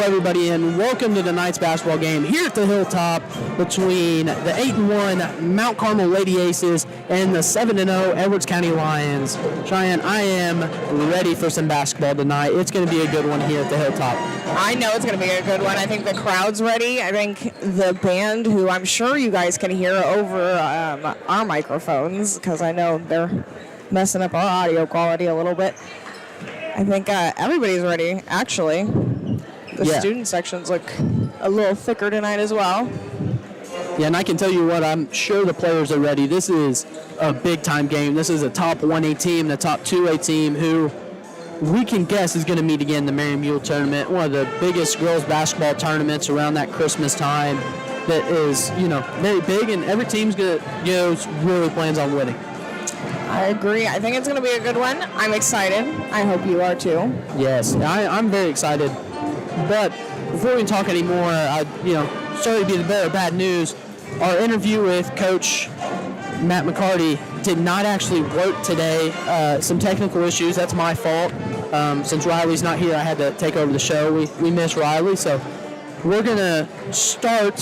everybody, and welcome to tonight's basketball game here at the Hilltop between the 8-1 Mount Carmel Lady Aces and the 7-0 Edwards County Lions. Cheyenne, I am ready for some basketball tonight. It's going to be a good one here at the Hilltop. I know it's going to be a good one. I think the crowd's ready. I think the band, who I'm sure you guys can hear over our microphones, because I know they're messing up our audio quality a little bit. I think everybody's ready, actually. The student sections look a little thicker tonight as well. Yeah, and I can tell you what, I'm sure the players are ready. This is a big-time game. This is a top 1A team, the top 2A team, who we can guess is going to meet again in the Mary Mule Tournament, one of the biggest girls basketball tournaments around that Christmas time that is, very big, and every team's going to, really plans on winning. I agree. I think it's going to be a good one. I'm excited. I hope you are too. Yes, I'm very excited. But before we talk anymore, sorry to be the bearer of bad news. Our interview with Coach Matt McCarty did not actually work today. Some technical issues. That's my fault. Since Riley's not here, I had to take over the show. We miss Riley, so we're going to start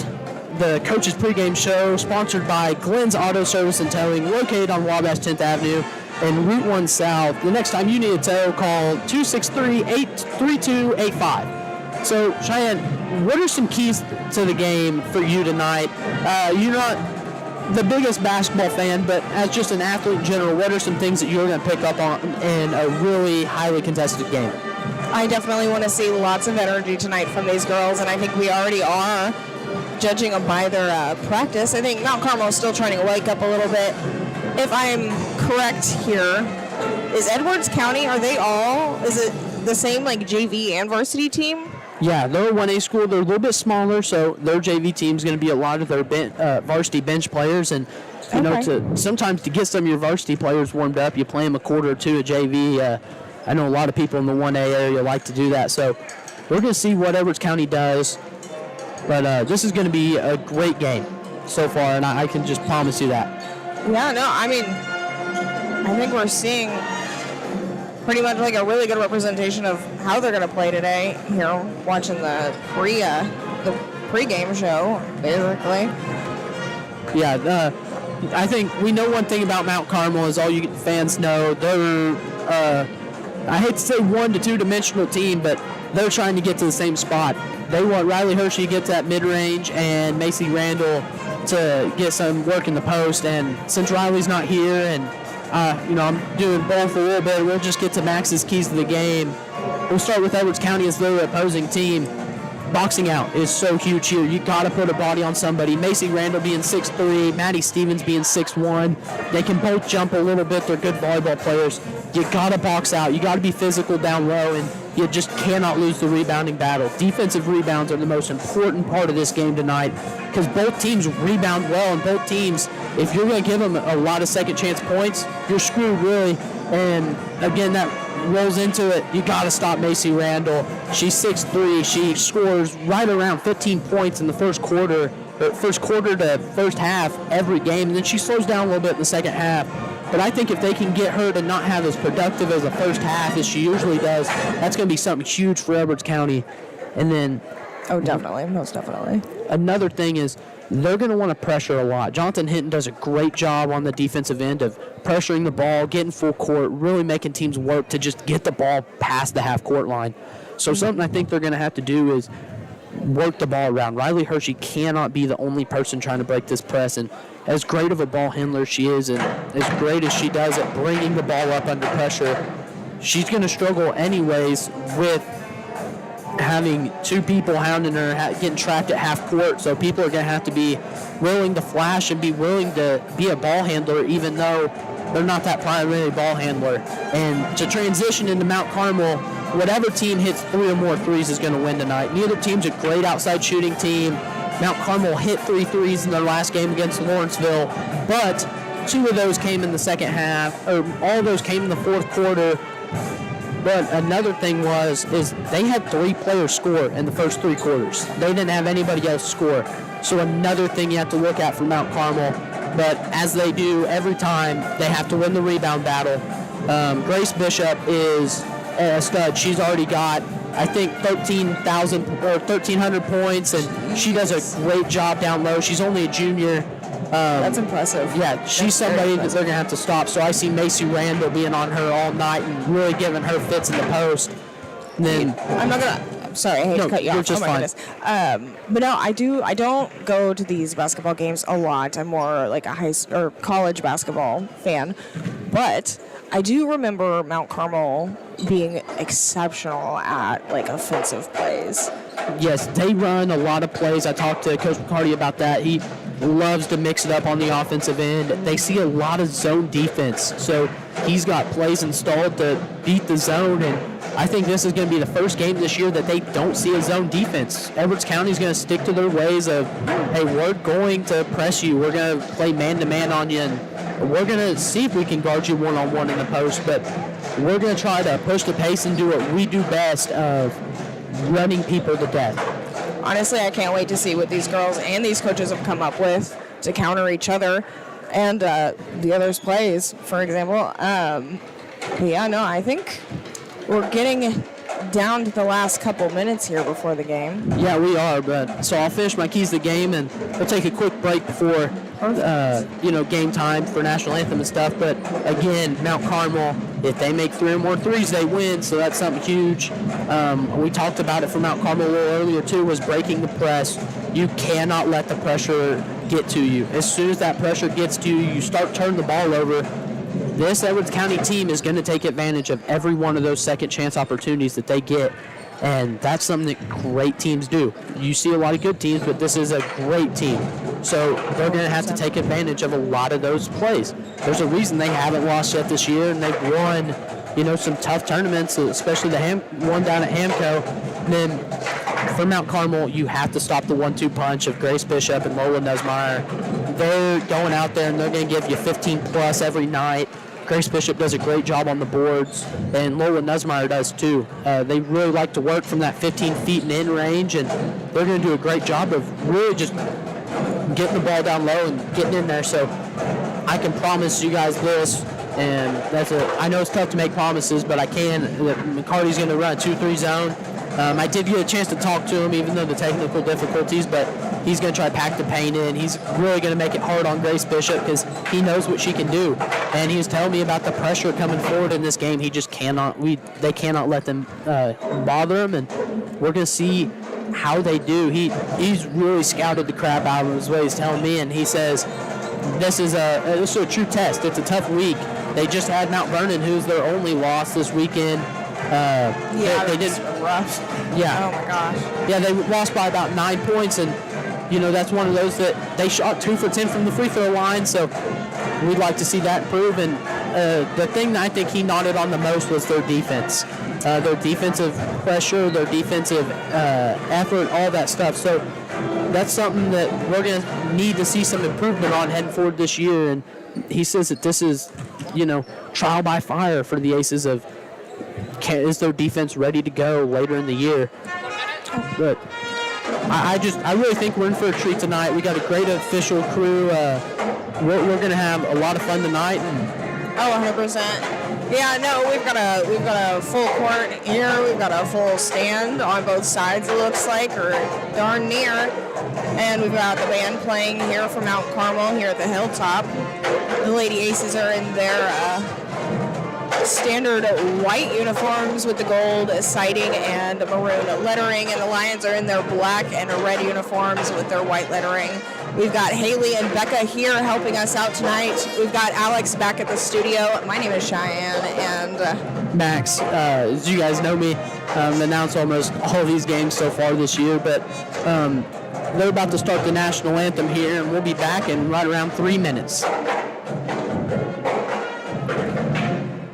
the Coach's Pregame show, sponsored by Glenn's Auto Service and Towing, located on Wabash 10th Avenue and Route 1 South. The next time you need a tow, call 263-832-85. So, Cheyenne, what are some keys to the game for you tonight? You're not the biggest basketball fan, but as just an athlete in general, what are some things that you're going to pick up on in a really highly contested game? I definitely want to see lots of energy tonight from these girls, and I think we already are, judging them by their practice. I think Mount Carmel is still trying to wake up a little bit. If I'm correct here, is Edwards County, is it the same like JV and varsity team? Yeah, they're a 1A school. They're a little bit smaller, so their JV team's going to be a lot of their varsity bench players. And, sometimes to get some of your varsity players warmed up, you play them a quarter or two of JV. I know a lot of people in the 1A area like to do that. So we're going to see what Edwards County does. But this is going to be a great game so far, and I can just promise you that. Yeah, no, I think we're seeing pretty much like a really good representation of how they're going to play today here, watching the pregame show, basically. Yeah, I think we know one thing about Mount Carmel, as all you fans know. They're, I hate to say 1 to 2 dimensional team, but they're trying to get to the same spot. They want Riley Hershey to get to that mid-range and Macy Randall to get some work in the post. And since Riley's not here and I'm doing both a little bit, we'll just get to Max's keys to the game. We'll start with Edwards County as their opposing team. Boxing out is so huge here. You got to put a body on somebody. Macy Randall being 6'3", Maddie Stevens being 6'1". They can both jump a little bit. They're good volleyball players. You got to box out. You got to be physical down low, and you just cannot lose the rebounding battle. Defensive rebounds are the most important part of this game tonight because both teams rebound well, and both teams, if you're going to give them a lot of second chance points, you're screwed really. And again, that rolls into it. You got to stop Macy Randall. She's 6'3". She scores right around 15 points in the first quarter to first half every game, and then she slows down a little bit in the second half. But I think if they can get her to not have as productive as the first half as she usually does, that's going to be something huge for Edwards County. And then... Oh, definitely. Most definitely. Another thing is they're going to want to pressure a lot. Jonathan Hinton does a great job on the defensive end of pressuring the ball, getting full court, really making teams work to just get the ball past the half-court line. So something I think they're going to have to do is work the ball around. Riley Hershey cannot be the only person trying to break this press, and as great of a ball handler she is and as great as she does at bringing the ball up under pressure, she's going to struggle anyways with having two people hounding her, getting trapped at half court. So people are going to have to be willing to flash and be willing to be a ball handler even though they're not that primary ball handler. And to transition into Mount Carmel, whatever team hits 3 or more threes is going to win tonight. Neither team's a great outside shooting team. Mount Carmel hit 3 threes in their last game against Lawrenceville, but 2 of those came in the second half, or all of those came in the fourth quarter. But another thing is they had 3 players score in the first 3 quarters. They didn't have anybody else score. So another thing you have to look at for Mount Carmel. But as they do every time, they have to win the rebound battle. Grace Bishop is a stud. She's already got I think 13,000 or 1,300 points, and she does a great job down low. She's only a junior. That's impressive. Yeah, she's somebody that they're going to have to stop. So I see Macy Randall being on her all night and really giving her fits in the post. And then I'm not going to... I'm sorry, I hate to cut you off. Just fine. But no, I don't go to these basketball games a lot. I'm more like a college basketball fan. But I do remember Mount Carmel being exceptional at like offensive plays. Yes, they run a lot of plays. I talked to Coach McCarty about that. He loves to mix it up on the offensive end. They see a lot of zone defense, so he's got plays installed to beat the zone, and I think this is going to be the first game this year that they don't see a zone defense. Edwards County is going to stick to their ways of, hey, we're going to press you. We're going to play man-to-man on you, and we're going to see if we can guard you one-on-one in the post, but we're going to try to push the pace and do what we do best of running people to death. Honestly, I can't wait to see what these girls and these coaches have come up with to counter each other and the others' plays, for example. But yeah, no, I think we're getting down to the last couple minutes here before the game. Yeah, we are, but so I'll finish my keys to the game, and we'll take a quick break before game time for national anthem and stuff. But again, Mount Carmel, if they make 3 or more threes, they win, so that's something huge. We talked about it for Mount Carmel a little earlier too, was breaking the press. You cannot let the pressure get to you. As soon as that pressure gets to you, you start turning the ball over. This Edwards County team is going to take advantage of every one of those second chance opportunities that they get, and that's something that great teams do. You see a lot of good teams, but this is a great team. So they're going to have to take advantage of a lot of those plays. There's a reason they haven't lost yet this year, and they've won, some tough tournaments, especially the one down at Hamco. And then for Mount Carmel, you have to stop the 1-2 punch of Grace Bishop and Lola Nussmeyer. They're going out there and they're going to give you 15 plus every night. Grace Bishop does a great job on the boards, and Lola Nussmeyer does too. They really like to work from that 15 feet and in range, and they're going to do a great job of really just getting the ball down low and getting in there. So I can promise you guys this, and I know it's tough to make promises, but I can. McCarty's going to run a 2-3 zone. I did get a chance to talk to him, even though the technical difficulties, but he's going to try to pack the paint in. He's really going to make it hard on Grace Bishop because he knows what she can do. And he was telling me about the pressure coming forward in this game. He just cannot, they cannot let them bother him, and we're going to see how they do. He's really scouted the crap out of him, is what he's telling me, and he says this is a true test. It's a tough week. They just had Mount Vernon, who's their only loss this weekend. They did rough. Yeah. Oh my gosh. Yeah, they lost by about 9 points, and that's one of those that they shot 2 for 10 from the free throw line. So we'd like to see that improve. And the thing that I think he nodded on the most was their defense, their defensive pressure, their defensive effort, all that stuff. So that's something that we're going to need to see some improvement on heading forward this year. And he says that this is, trial by fire for the Aces of. Is their defense ready to go later in the year? But I really think we're in for a treat tonight. We got a great official crew. We're going to have a lot of fun tonight. 100%. Yeah, no, we've got a full court here. We've got a full stand on both sides, it looks like, or darn near. And we've got the band playing here from Mount Carmel here at the Hilltop. The Lady Aces are in their standard white uniforms with the gold siding and maroon lettering, and the Lions are in their black and red uniforms with their white lettering. We've got Haley and Becca here helping us out tonight. We've got Alex back at the studio. My name is Cheyenne, and Max. As you guys know me, announced almost all these games so far this year, but they're about to start the national anthem here, and we'll be back in right around 3 minutes.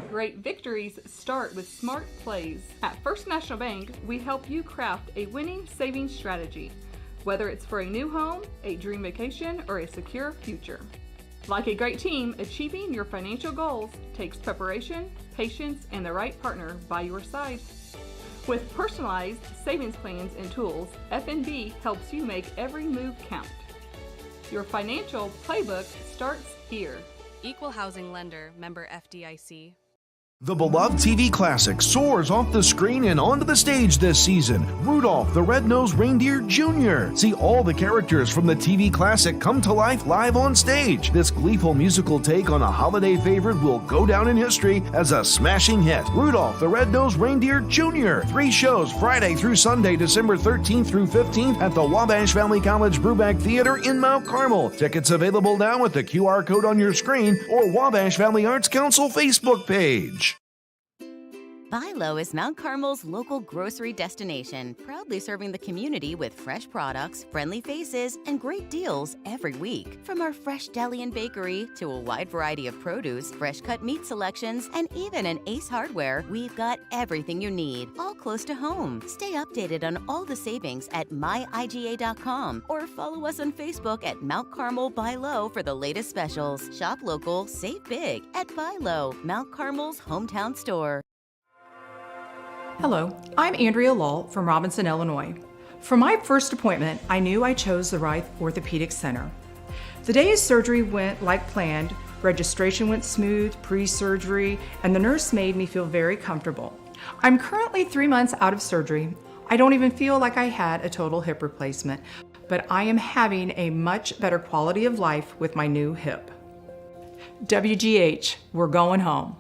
Great victories start with smart plays. At First National Bank, we help you craft a winning savings strategy, whether it's for a new home, a dream vacation, or a secure future. Like a great team, achieving your financial goals takes preparation, patience, and the right partner by your side. With personalized savings plans and tools, FNB helps you make every move count. Your financial playbook starts here. Equal housing lender, member FDIC. The beloved TV classic soars off the screen and onto the stage this season. Rudolph the Red-Nosed Reindeer Jr. See all the characters from the TV classic come to life live on stage. This gleeful musical take on a holiday favorite will go down in history as a smashing hit. Rudolph the Red-Nosed Reindeer Jr. 3 shows Friday through Sunday, December 13th through 15th at the Wabash Valley College Brubeck Theater in Mount Carmel. Tickets available now with the QR code on your screen or Wabash Valley Arts Council Facebook page. Buy Low is Mount Carmel's local grocery destination, proudly serving the community with fresh products, friendly faces, and great deals every week. From our fresh deli and bakery to a wide variety of produce, fresh cut meat selections, and even an Ace Hardware, we've got everything you need, all close to home. Stay updated on all the savings at myiga.com or follow us on Facebook at Mount Carmel Buy Low for the latest specials. Shop local, save big at Buy Low, Mount Carmel's hometown store. Hello, I'm Andrea Lull from Robinson, Illinois. For my first appointment, I knew I chose the right orthopedic center. The day of surgery went like planned, registration went smooth, pre-surgery, and the nurse made me feel very comfortable. I'm currently 3 months out of surgery. I don't even feel like I had a total hip replacement, but I am having a much better quality of life with my new hip. WGH, we're going home.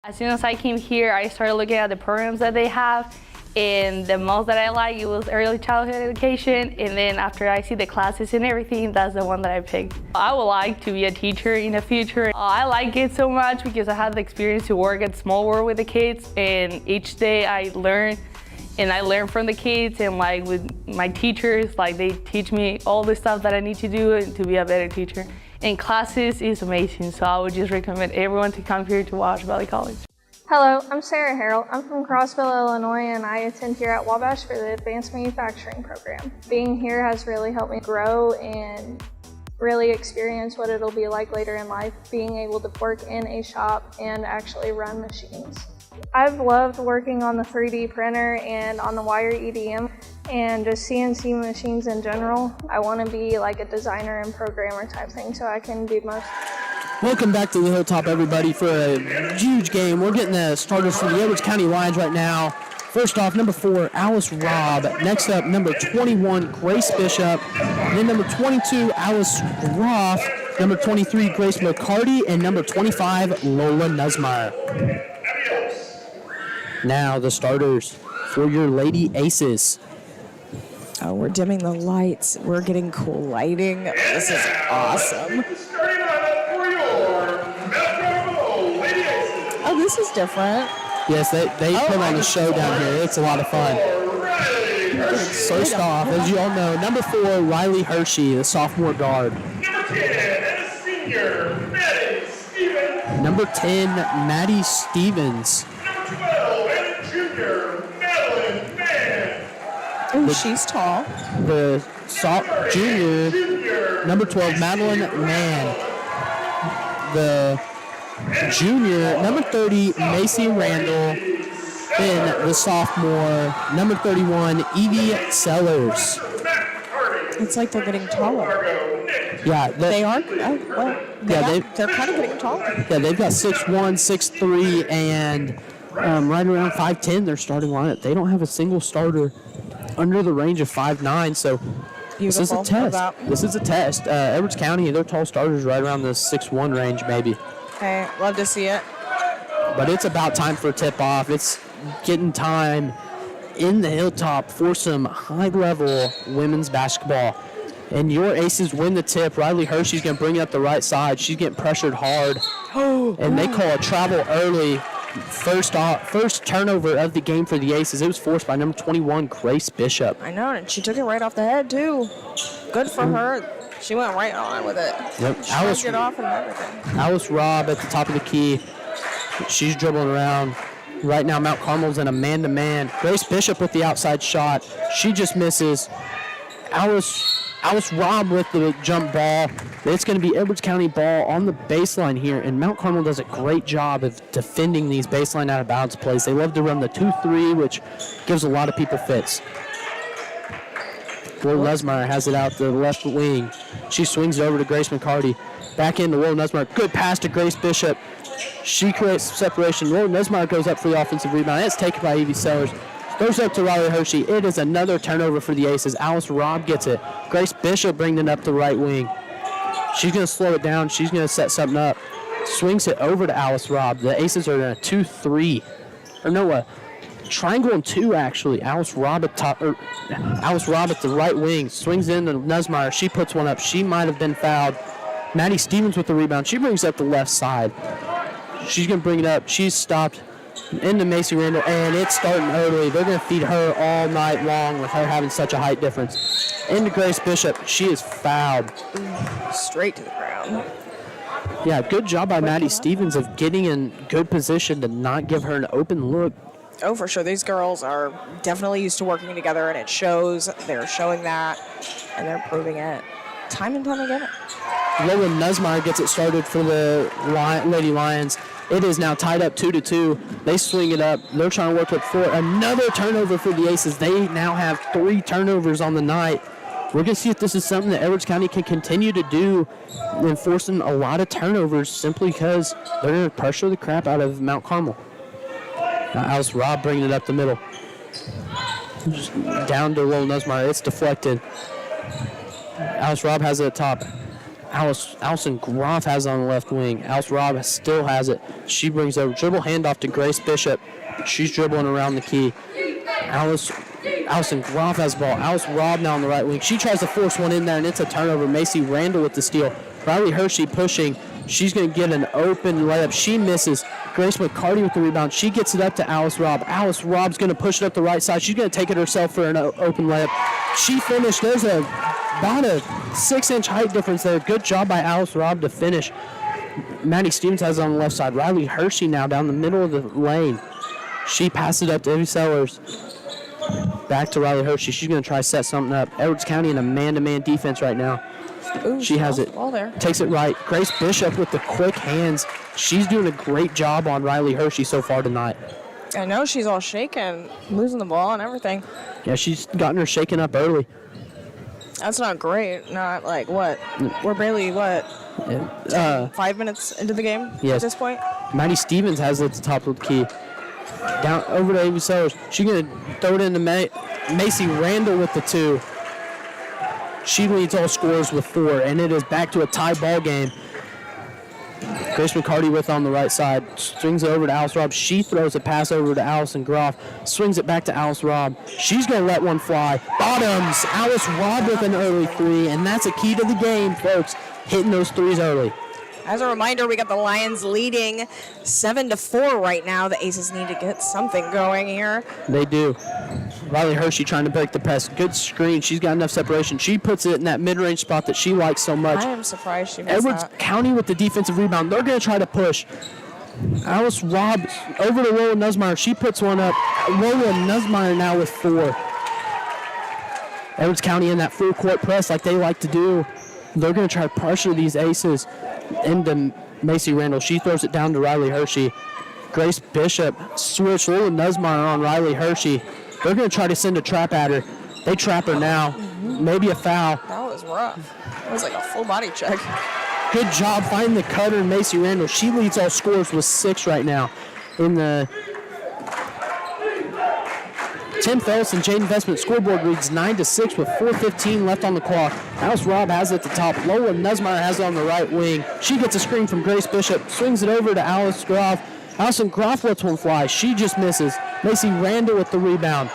As soon as I came here, I started looking at the programs that they have, and the most that I like, it was early childhood education, and then after I see the classes and everything, that's the one that I picked. I would like to be a teacher in the future. I like it so much because I had the experience to work at Small World with the kids, and each day I learn, and I learn from the kids, and like with my teachers, like they teach me all the stuff that I need to do to be a better teacher. And classes is amazing, so I would just recommend everyone to come here to Wabash Valley College. Hello, I'm Sarah Harrell. I'm from Crossville, Illinois, and I attend here at Wabash for the Advanced Manufacturing Program. Being here has really helped me grow and really experience what it'll be like later in life, being able to work in a shop and actually run machines. I've loved working on the 3D printer and on the wire EDM and just CNC machines in general. I want to be like a designer and programmer type thing so I can do most. Welcome back to the Hilltop, everybody, for a huge game. We're getting the starters for the Edwards County Lions right now. First off, number 4, Alice Robb. Next up, number 21, Grace Bishop. And then number 22, Alice Groff. Number 23, Grace McCarty. And number 25, Lola Nussmeyer. Now the starters for your Lady Aces. Oh, we're dimming the lights. We're getting cool lighting. This is awesome. Oh, this is different. Yes, they put on the show down here. It's a lot of fun. First off, as you all know, number 4, Riley Hershey, the sophomore guard. Number 10, and a senior, Maddie Stevens. Number 10, Maddie Stevens. Number 12, and a junior, Madeline Mann. Oh, she's tall. The junior, number 12, Madeline Mann. The junior, number 30, Macy Randall. Then the sophomore, number 31, Evie Sellers. It's like they're getting taller. Yeah, they are. Oh, well, they're kind of getting taller. Yeah, they've got 6'1", 6'3", and right around 5'10", their starting lineup. They don't have a single starter under the range of 5'9", so this is a test. This is a test. Edwards County, their tall starters right around the 6'1" range, maybe. Okay, love to see it. But it's about time for a tip-off. It's getting time in the Hilltop for some high-level women's basketball. And your Aces win the tip. Riley Hershey's going to bring it up the right side. She's getting pressured hard. And they call a travel early. First turnover of the game for the Aces. It was forced by number 21, Grace Bishop. I know, and she took it right off the head, too. Good for her. She went right on with it. Yep. Alice it off and everything. Alice Robb at the top of the key. She's dribbling around. Right now, Mount Carmel's in a man-to-man. Grace Bishop with the outside shot. She just misses. Alice Robb with the jump ball. It's going to be Edwards County ball on the baseline here, and Mount Carmel does a great job of defending these baseline out-of-bounds plays. They love to run the 2-3, which gives a lot of people fits. Will Nussmeyer has it out the left wing. She swings it over to Grace McCarty. Back into Will Nussmeyer. Good pass to Grace Bishop. She creates separation. Lauren Nesmeyer goes up for the offensive rebound. It's taken by Evie Sellers. Throws up to Riley Hershey. It is another turnover for the Aces. Alice Robb gets it. Grace Bishop bringing it up the right wing. She's going to slow it down. She's going to set something up. Swings it over to Alice Robb. The Aces are in a 2-3. Or no, a triangle and 2, actually. Alice Robb at the right wing. Swings in to Nesmeyer. She puts one up. She might have been fouled. Maddie Stevens with the rebound. She brings up the left side. She's going to bring it up. She's stopped into Macy Randall, and it's starting early. They're going to feed her all night long with her having such a height difference. Into Grace Bishop. She is fouled. Straight to the ground. Yeah, good job by Maddie Stevens of getting in good position to not give her an open look. Oh, for sure. These girls are definitely used to working together, and it shows. They're showing that, and they're proving it time and time again. Lola Nesmeyer gets it started for the Lady Lions. It is now tied up 2-2. They swing it up. They're trying to work up for another turnover for the Aces. They now have 3 turnovers on the night. We're going to see if this is something that Edwards County can continue to do, enforcing a lot of turnovers simply because they're going to pressure the crap out of Mount Carmel. Now Alice Robb bringing it up the middle. Just down to Lola Nesmeyer. It's deflected. Alice Robb has it at top. Allison Groff has it on the left wing. Alice Robb still has it. She brings a dribble handoff to Grace Bishop. She's dribbling around the key. Allison Groff has the ball. Alice Robb now on the right wing. She tries to force one in there, and it's a turnover. Macy Randall with the steal. Riley Hershey pushing. She's going to get an open layup. She misses. Grace McCarty with the rebound. She gets it up to Alice Robb. Alice Robb's going to push it up the right side. She's going to take it herself for an open layup. She finished. There's about a 6-inch height difference there. Good job by Alice Robb to finish. Maddie Stevens has it on the left side. Riley Hershey now down the middle of the lane. She passes it up to Evie Sellers. Back to Riley Hershey. She's going to try to set something up. Edwards County in a man-to-man defense right now. Ooh, she has it. There. Takes it right. Grace Bishop with the quick hands. She's doing a great job on Riley Hershey so far tonight. I know she's all shaken, losing the ball and everything. Yeah, she's gotten her shaken up early. That's not great. Not like what? We're barely what? 5 minutes into the game at this point? Maddie Stevens has it at the top of the key. Down over to Evie Sellers. She's going to throw it into Macy Randall with the 2. She leads all scorers with 4, and it is back to a tie ball game. Grace McCarty with on the right side. Swings it over to Alice Robb. She throws a pass over to Allison Groff. Swings it back to Alice Robb. She's going to let one fly. Bottoms. Alice Robb with an early 3, and that's a key to the game, folks. Hitting those 3s early. As a reminder, we got the Lions leading 7-4 right now. The Aces need to get something going here. They do. Riley Hershey trying to break the press. Good screen. She's got enough separation. She puts it in that mid-range spot that she likes so much. I am surprised she missed Edwards that. County with the defensive rebound. They're going to try to push. Alice Robb over to Lola Nesmeyer. She puts one up. Lola Nesmeyer now with 4. Edwards County in that full court press like they like to do. They're going to try to pressure these Aces into Macy Randall. She throws it down to Riley Hershey. Grace Bishop switch. Lola Nesmeyer on Riley Hershey. They're going to try to send a trap at her. They trap her now. Maybe a foul. That was rough. It was like a full body check. Good job finding the cutter, Macy Randall. She leads all scorers with 6 right now. In the Tim Fellis and Jaden Vestment scoreboard reads 9-6 with 4:15 left on the clock. Alice Robb has it at the top. Lola Nesmeyer has it on the right wing. She gets a screen from Grace Bishop. Swings it over to Alice Groff. Allison Groff lets one fly. She just misses. Macy Randall with the rebound.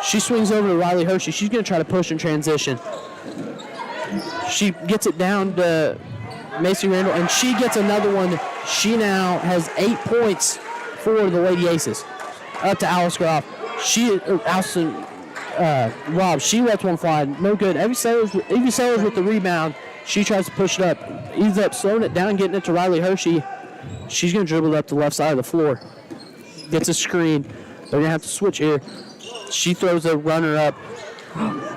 She swings over to Riley Hershey. She's going to try to push in transition. She gets it down to Macy Randall, and she gets another one. She now has 8 points for the Lady Aces. Up to Alice Groff. Allison Robb. She lets one fly. No good. Evie Sellers with the rebound. She tries to push it up. Ends up slowing it down, getting it to Riley Hershey. She's going to dribble it up the left side of the floor. Gets a screen. They're going to have to switch here. She throws a runner up.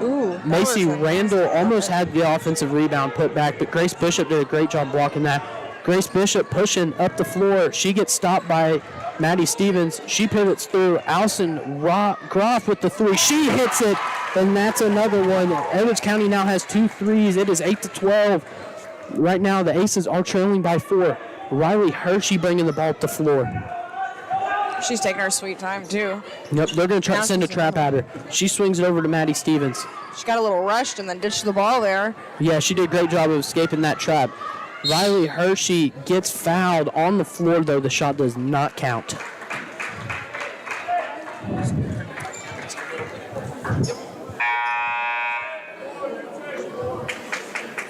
Ooh, Macy Randall almost had the offensive rebound put back, but Grace Bishop did a great job blocking that. Grace Bishop pushing up the floor. She gets stopped by Maddie Stevens. She pivots through. Allison Groff with the 3. She hits it, and that's another one. Edwards County now has 2 threes. It is 8-12. Right now, the Aces are trailing by 4. Riley Hershey bringing the ball up the floor. She's taking her sweet time, too. Yep, they're going to try to send a trap at her. She swings it over to Maddie Stevens. She got a little rushed and then ditched the ball there. Yeah, she did a great job of escaping that trap. Riley Hershey gets fouled on the floor, though. The shot does not count.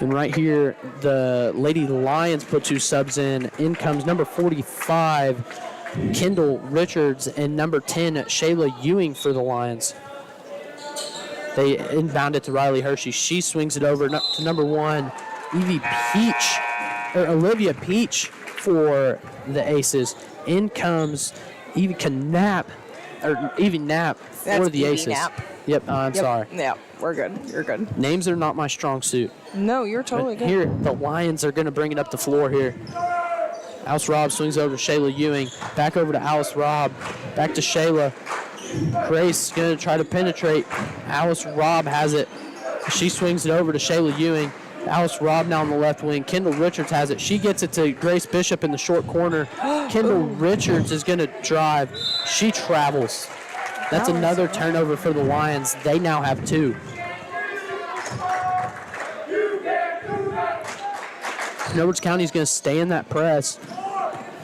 And right here, the Lady Lions put 2 subs in. In comes number 45, Kendall Richards, and number 10, Shayla Ewing for the Lions. They inbound it to Riley Hershey. She swings it over to number 1, Olivia Peach for the Aces. In comes Evie Knapp for the Aces. Knapp. Yep, I'm sorry. Yeah, we're good. You're good. Names are not my strong suit. No, you're totally good. Here, the Lions are going to bring it up the floor here. Alice Robb swings over to Shayla Ewing. Back over to Alice Robb. Back to Shayla. Grace going to try to penetrate. Alice Robb has it. She swings it over to Shayla Ewing. Alice Robb now on the left wing. Kendall Richards has it. She gets it to Grace Bishop in the short corner. Kendall Richards is going to drive. She travels. That's another turnover for the Lions. They now have 2. Edwards County is going to stay in that press.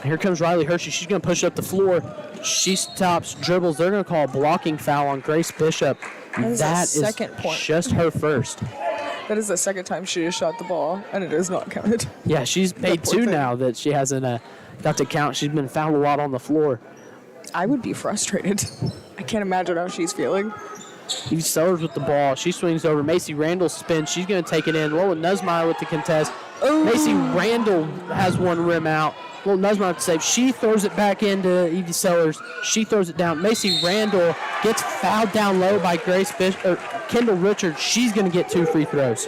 Here comes Riley Hershey. She's going to push it up the floor. She stops, dribbles. They're going to call a blocking foul on Grace Bishop. That is just her first. That is the second time she has shot the ball, and it is not counted. Yeah, she's paid 2 now that she hasn't got to count. She's been fouled a lot on the floor. I would be frustrated. I can't imagine how she's feeling. Evie Sellers with the ball. She swings over. Macy Randall spins. She's going to take it in. Lola Nussmeyer with the contest. Ooh. Macy Randall has one rim out. Lola Nussmeyer to save. She throws it back into Evie Sellers. She throws it down. Macy Randall gets fouled down low by Kendall Richards. She's going to get 2 free throws.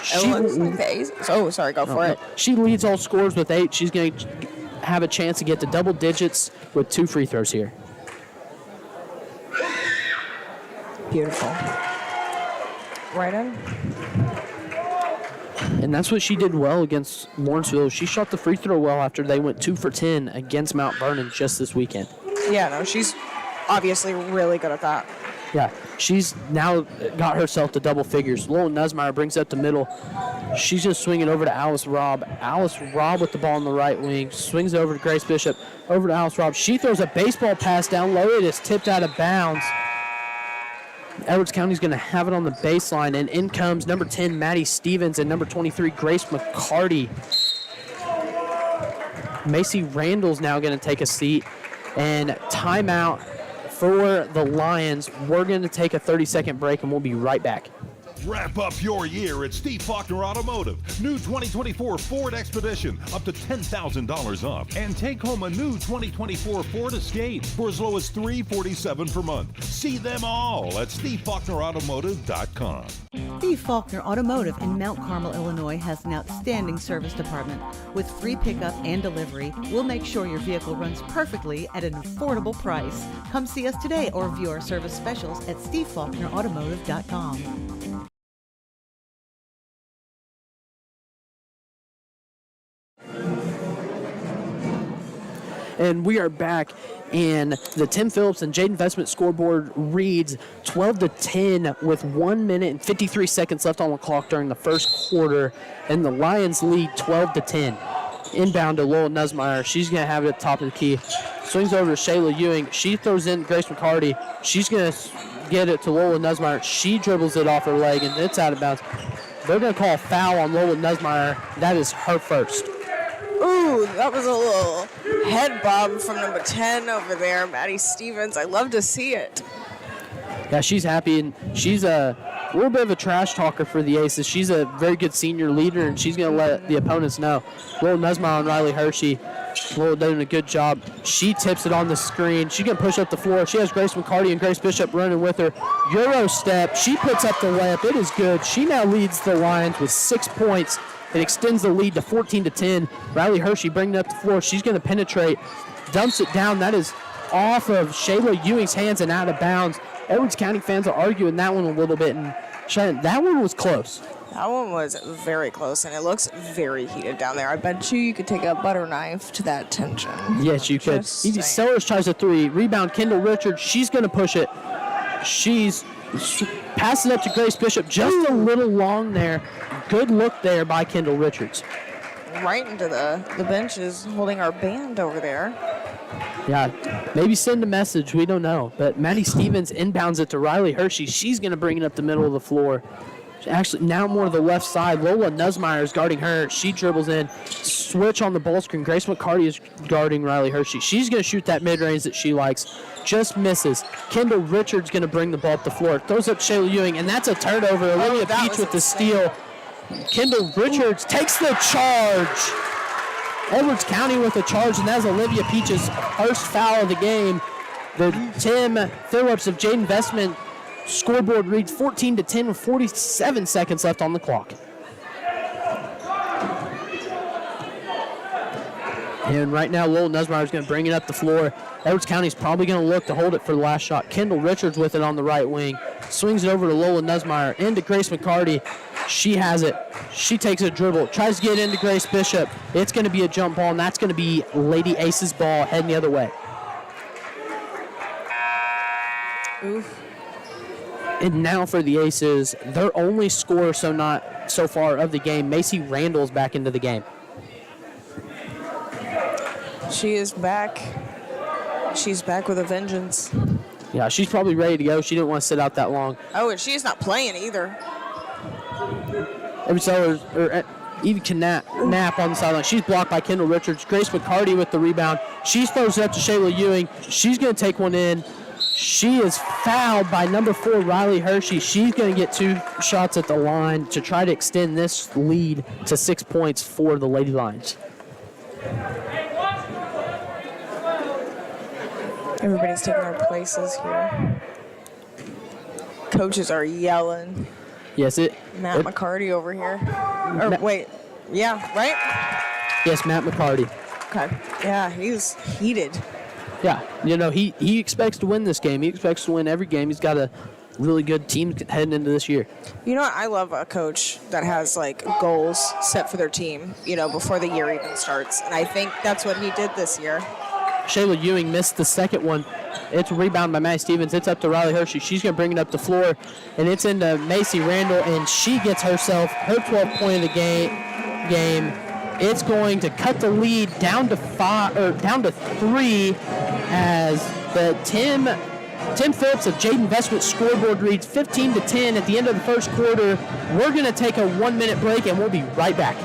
Sorry, go for it. She leads all scorers with 8. She's going to have a chance to get to double digits with 2 free throws here. Beautiful. Right in. And that's what she did well against Lawrenceville. She shot the free throw well after they went 2 for 10 against Mount Vernon just this weekend. Yeah, no, she's obviously really good at that. Yeah, she's now got herself to double figures. Lola Nussmeyer brings up the middle. She's just swinging over to Alice Robb. Alice Robb with the ball on the right wing. Swings it over to Grace Bishop. Over to Alice Robb. She throws a baseball pass down low. It is tipped out of bounds. Edwards County's going to have it on the baseline, and in comes number 10, Maddie Stevens, and number 23, Grace McCarty. Macy Randall's now going to take a seat, and timeout for the Lions. We're going to take a 30-second break, and we'll be right back. Wrap up your year at Steve Faulkner Automotive. New 2024 Ford Expedition, up to $10,000 off. And take home a new 2024 Ford Escape for as low as $347 per month. See them all at SteveFaulknerAutomotive.com. Steve Faulkner Automotive in Mount Carmel, Illinois has an outstanding service department. With free pickup and delivery, we'll make sure your vehicle runs perfectly at an affordable price. Come see us today or view our service specials at SteveFaulknerAutomotive.com. And we are back, and the Tim Phillips and Jaden Investment scoreboard reads 12-10 with 1 minute and 53 seconds left on the clock during the first quarter, and the Lions lead 12-10. Inbound to Lola Nussmeyer. She's going to have it at the top of the key. Swings over to Shayla Ewing. She throws in Grace McCarty. She's going to get it to Lola Nussmeyer. She dribbles it off her leg, and it's out of bounds. They're going to call a foul on Lola Nussmeyer. That is her first. Ooh, that was a little head bob from number 10 over there, Maddie Stevens. I love to see it. Yeah, she's happy, and she's a little bit of a trash talker for the Aces. She's a very good senior leader, and she's going to let the opponents know. Lola Nussmeyer and Riley Hershey. Lola doing a good job. She tips it on the screen. She's going to push up the floor. She has Grace McCarty and Grace Bishop running with her. Euro step. She puts up the layup. It is good. She now leads the Lions with 6 points. It extends the lead to 14-10. Riley Hershey bringing it up the floor. She's going to penetrate. Dumps it down. That is off of Shayla Ewing's hands and out of bounds. Edwards County fans are arguing that one a little bit. And Shannon, that one was close. That one was very close, and it looks very heated down there. I bet you could take a butter knife to that tension. Yes, you could. Just Evie saying. Sellers tries a three. Rebound, Kendall Richards. She's going to push it. She's passed it up to Grace Bishop. Just a little long there. Good look there by Kendall Richards. Right into the benches, holding our band over there. Yeah, maybe send a message. We don't know. But Maddie Stevens inbounds it to Riley Hershey. She's going to bring it up the middle of the floor. Actually, now more to the left side. Lola Nussmeyer is guarding her. She dribbles in. Switch on the ball screen. Grace McCarty is guarding Riley Hershey. She's going to shoot that mid-range that she likes. Just misses. Kendall Richards going to bring the ball up the floor. Throws up Shayla Ewing, and that's a turnover. Olivia Peach with the steal. Kendall Richards takes the charge. Edwards County with a charge, and that's Olivia Peach's first foul of the game. The Tim Phillips of Jade Investment scoreboard reads 14-10 with 47 seconds left on the clock. And right now, Lowell Nussmeyer is going to bring it up the floor. Edwards County is probably going to look to hold it for the last shot. Kendall Richards with it on the right wing. Swings it over to Lola Nussmeyer. Into Grace McCarty. She has it. She takes a dribble. Tries to get into Grace Bishop. It's going to be a jump ball, and that's going to be Lady Aces ball heading the other way. Oof. And now for the Aces, their only scorer so far of the game, Macy Randall's back into the game. She is back. She's back with a vengeance. Yeah, she's probably ready to go. She didn't want to sit out that long. Oh, and she's not playing either. Evie Sellers, or Evie can nap on the sideline. She's blocked by Kendall Richards. Grace McCarty with the rebound. She throws it up to Shayla Ewing. She's going to take one in. She is fouled by number 4, Riley Hershey. She's going to get 2 shots at the line to try to extend this lead to 6 points for the Lady Lions. Everybody's taking their places here. Coaches are yelling. Yes, Matt McCarty over here. Or wait, yeah, right? Yes, Matt McCarty. Okay. Yeah, he's heated. Yeah, he expects to win this game. He expects to win every game. He's got a really good team heading into this year. You know what? I love a coach that has, like, goals set for their team, before the year even starts. And I think that's what he did this year. Shayla Ewing missed the second one. It's a rebound by Maddie Stevens. It's up to Riley Hershey. She's going to bring it up the floor, and it's into Macy Randall, and she gets herself her 12th point of the game. It's going to cut the lead down to 3 as the Tim Phillips of Jade Investment scoreboard reads 15-10 at the end of the first quarter. We're going to take a 1-minute break, and we'll be right back.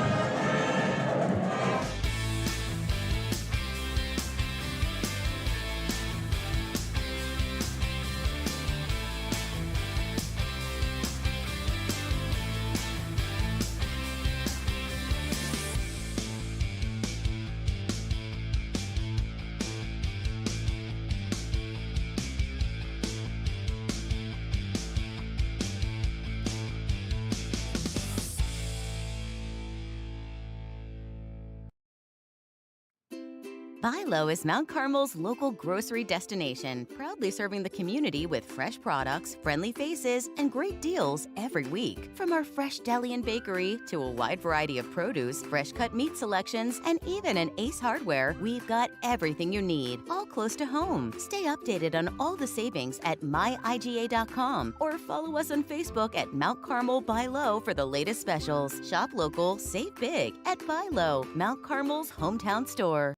Buy Low is Mount Carmel's local grocery destination, proudly serving the community with fresh products, friendly faces, and great deals every week. From our fresh deli and bakery to a wide variety of produce, fresh cut meat selections, and even an Ace Hardware, we've got everything you need, all close to home. Stay updated on all the savings at myiga.com or follow us on Facebook at Mount Carmel Buy Low for the latest specials. Shop local, save big at Buy Low, Mount Carmel's hometown store.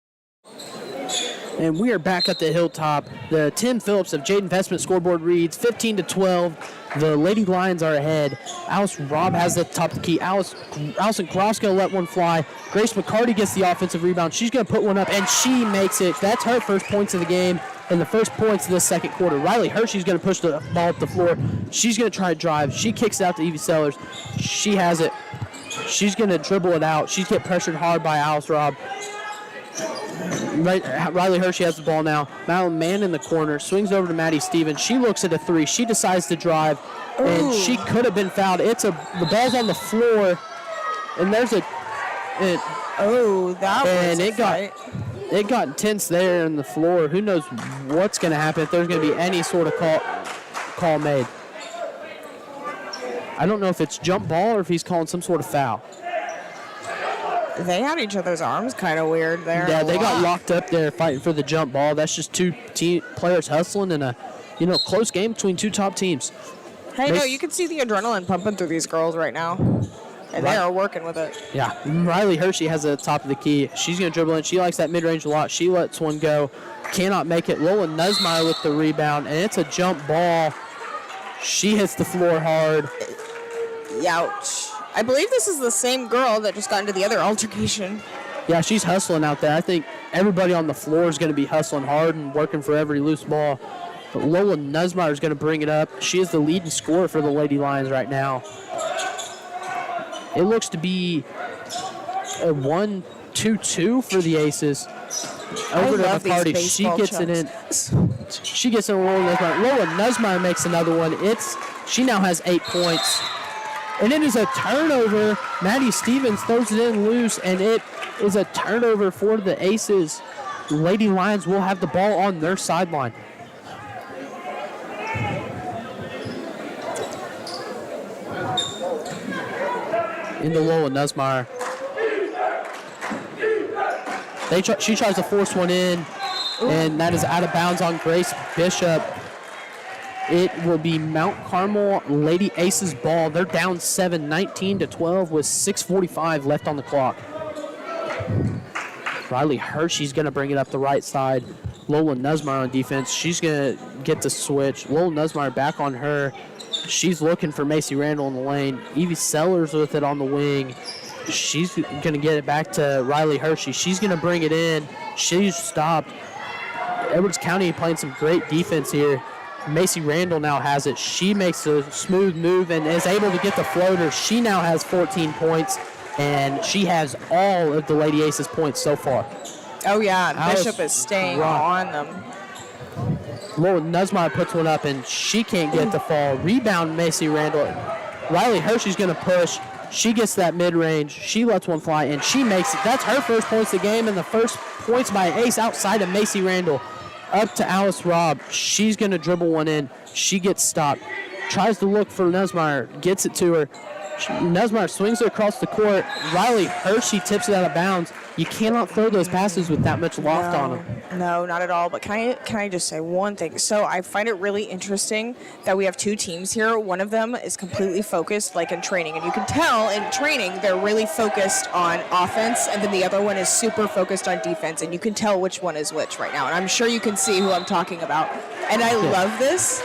And we are back at the Hilltop. The Tim Phillips of Jade Investment scoreboard reads 15-12. The Lady Lions are ahead. Alice Robb has the top of the key. Allison Gross going to let one fly. Grace McCarty gets the offensive rebound. She's going to put one up, and she makes it. That's her first points of the game and the first points of the second quarter. Riley Hershey's going to push the ball up the floor. She's going to try to drive. She kicks it out to Evie Sellers. She has it. She's going to dribble it out. She's getting pressured hard by Alice Robb. Riley Hershey has the ball now. Madeline Mann in the corner. Swings over to Maddie Stevens. She looks at a 3. She decides to drive. And she could have been fouled. The ball's on the floor. And there's a... It got intense there on the floor. Who knows what's going to happen if there's going to be any sort of call made. I don't know if it's jump ball or if he's calling some sort of foul. They had each other's arms kind of weird there. Yeah, they got locked up there fighting for the jump ball. That's just two players hustling in a, close game between two top teams. Hey, no, you can see the adrenaline pumping through these girls right now. And they are working with it. Yeah, Riley Hershey has the top of the key. She's going to dribble in. She likes that mid-range a lot. She lets one go. Cannot make it. Lola Nussmeyer with the rebound, and it's a jump ball. She hits the floor hard. Ouch. I believe this is the same girl that just got into the other altercation. Yeah, she's hustling out there. I think everybody on the floor is going to be hustling hard and working for every loose ball. But Lola Nussmeyer is going to bring it up. She is the leading scorer for the Lady Lions right now. It looks to be a 1-2-2 for the Aces. Over to McCarty. She gets it in. She gets it in Lola Nussmeyer. Lola Nussmeyer makes another one. She now has 8 points. And it is a turnover. Maddie Stevens throws it in loose, and it is a turnover for the Aces. Lady Lions will have the ball on their sideline. Into Lola Nussmeyer. She tries to force one in, and that is out of bounds on Grace Bishop. It will be Mount Carmel Lady Aces ball. They're down 7, 19-12 with 6:45 left on the clock. Riley Hershey's going to bring it up the right side. Lola Nussmeyer on defense. She's going to get the switch. Lola Nussmeyer back on her. She's looking for Macy Randall in the lane. Evie Sellers with it on the wing. She's going to get it back to Riley Hershey. She's going to bring it in. She's stopped. Edwards County playing some great defense here. Macy Randall now has it. She makes a smooth move and is able to get the floater. She now has 14 points, and she has all of the Lady Aces points so far. Oh, yeah. Bishop is staying on them. Lola Nussmeyer puts one up, and she can't get the fall. Rebound, Macy Randall. Riley Hershey's going to push. She gets that mid-range. She lets one fly, and she makes it. That's her first points of the game, and the first points by an ace outside of Macy Randall. Up to Alice Robb. She's going to dribble one in. She gets stopped. Tries to look for Nussmeyer. Gets it to her. Nussmeyer swings it across the court. Riley Hershey tips it out of bounds. You cannot throw those passes with that much loft on them. No, not at all. But can I just say one thing? So I find it really interesting that we have two teams here. One of them is completely focused, like in training. And you can tell in training they're really focused on offense. And then the other one is super focused on defense. And you can tell which one is which right now. And I'm sure you can see who I'm talking about. And I love this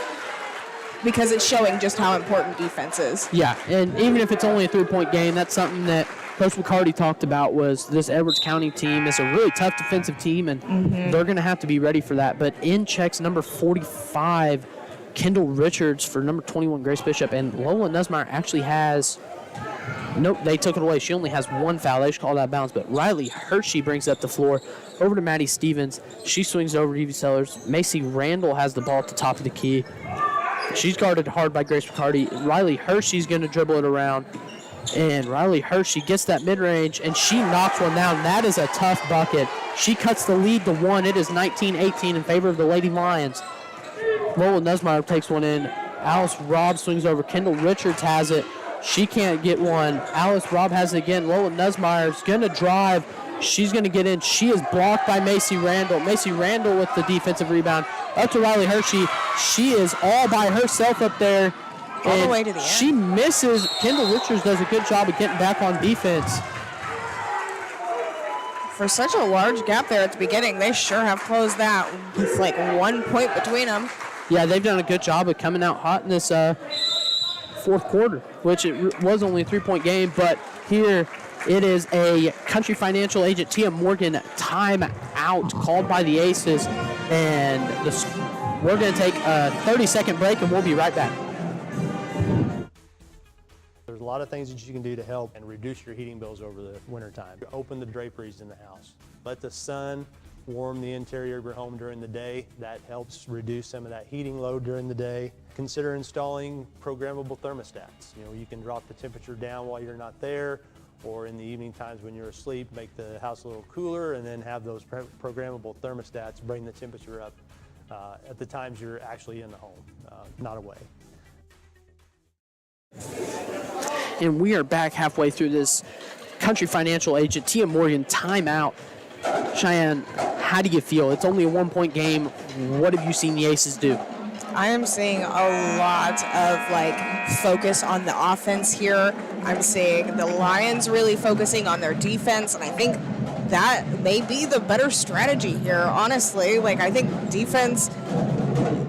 because it's showing just how important defense is. Yeah, and even if it's only a 3-point game, that's something that Coach McCarty talked about was this Edwards County team is a really tough defensive team, and they're going to have to be ready for that. But in checks number 45, Kendall Richards for number 21, Grace Bishop, and Lola Nussmeyer actually has – nope, they took it away. She only has one foul. They just called out of bounds. But Riley Hershey brings up the floor over to Maddie Stevens. She swings it over to Evie Sellers. Macy Randall has the ball at the top of the key. She's guarded hard by Grace McCarty. Riley Hershey's going to dribble it around. And Riley Hershey gets that mid-range, and she knocks one down. That is a tough bucket. She cuts the lead to 1. It is 19-18 in favor of the Lady Lions. Lola Nussmeyer takes one in. Alice Robb swings over. Kendall Richards has it. She can't get one. Alice Robb has it again. Lola Nussmeyer's going to drive. She's going to get in. She is blocked by Macy Randall. Macy Randall with the defensive rebound. Up to Riley Hershey. She is all by herself up there. All the way to the end. She misses. Kendall Richards does a good job of getting back on defense. For such a large gap there at the beginning, they sure have closed that with like 1 point between them. Yeah, they've done a good job of coming out hot in this fourth quarter, which it was only a 3-point game, but here it is a Country Financial agent Tia Morgan timeout called by the Aces, and we're going to take a 30-second break, and we'll be right back. There's a lot of things that you can do to help and reduce your heating bills over the wintertime. Open the draperies in the house. Let the sun warm the interior of your home during the day. That helps reduce some of that heating load during the day. Consider installing programmable thermostats. You can drop the temperature down while you're not there, or in the evening times when you're asleep, make the house a little cooler, and then have those programmable thermostats bring the temperature up at the times you're actually in the home, not away. And we are back halfway through this Country Financial agent Tia Morgan timeout. Cheyenne, how do you feel? It's only a 1-point game. What have you seen the Aces do? I am seeing a lot of focus on the offense here. I'm seeing the Lions really focusing on their defense, and I think that may be the better strategy here, honestly. I think defense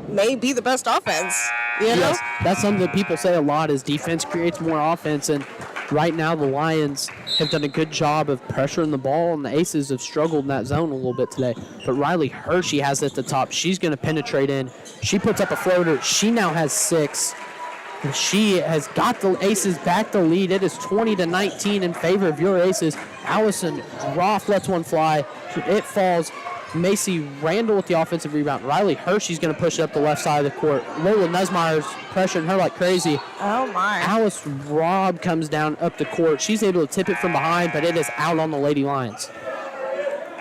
may be the best offense, you know? Yes, that's something that people say a lot is defense creates more offense, and right now the Lions have done a good job of pressuring the ball, and the Aces have struggled in that zone a little bit today. But Riley Hershey has it at the top. She's going to penetrate in. She puts up a floater. She now has 6. And she has got the Aces back the lead. It is 20-19 in favor of your Aces. Allison Groff lets one fly. It falls. Macy Randall with the offensive rebound. Riley Hershey's going to push it up the left side of the court. Lola Nussmeyer's pressuring her like crazy. Oh, my. Alice Robb comes down up the court. She's able to tip it from behind, but it is out on the Lady Lions.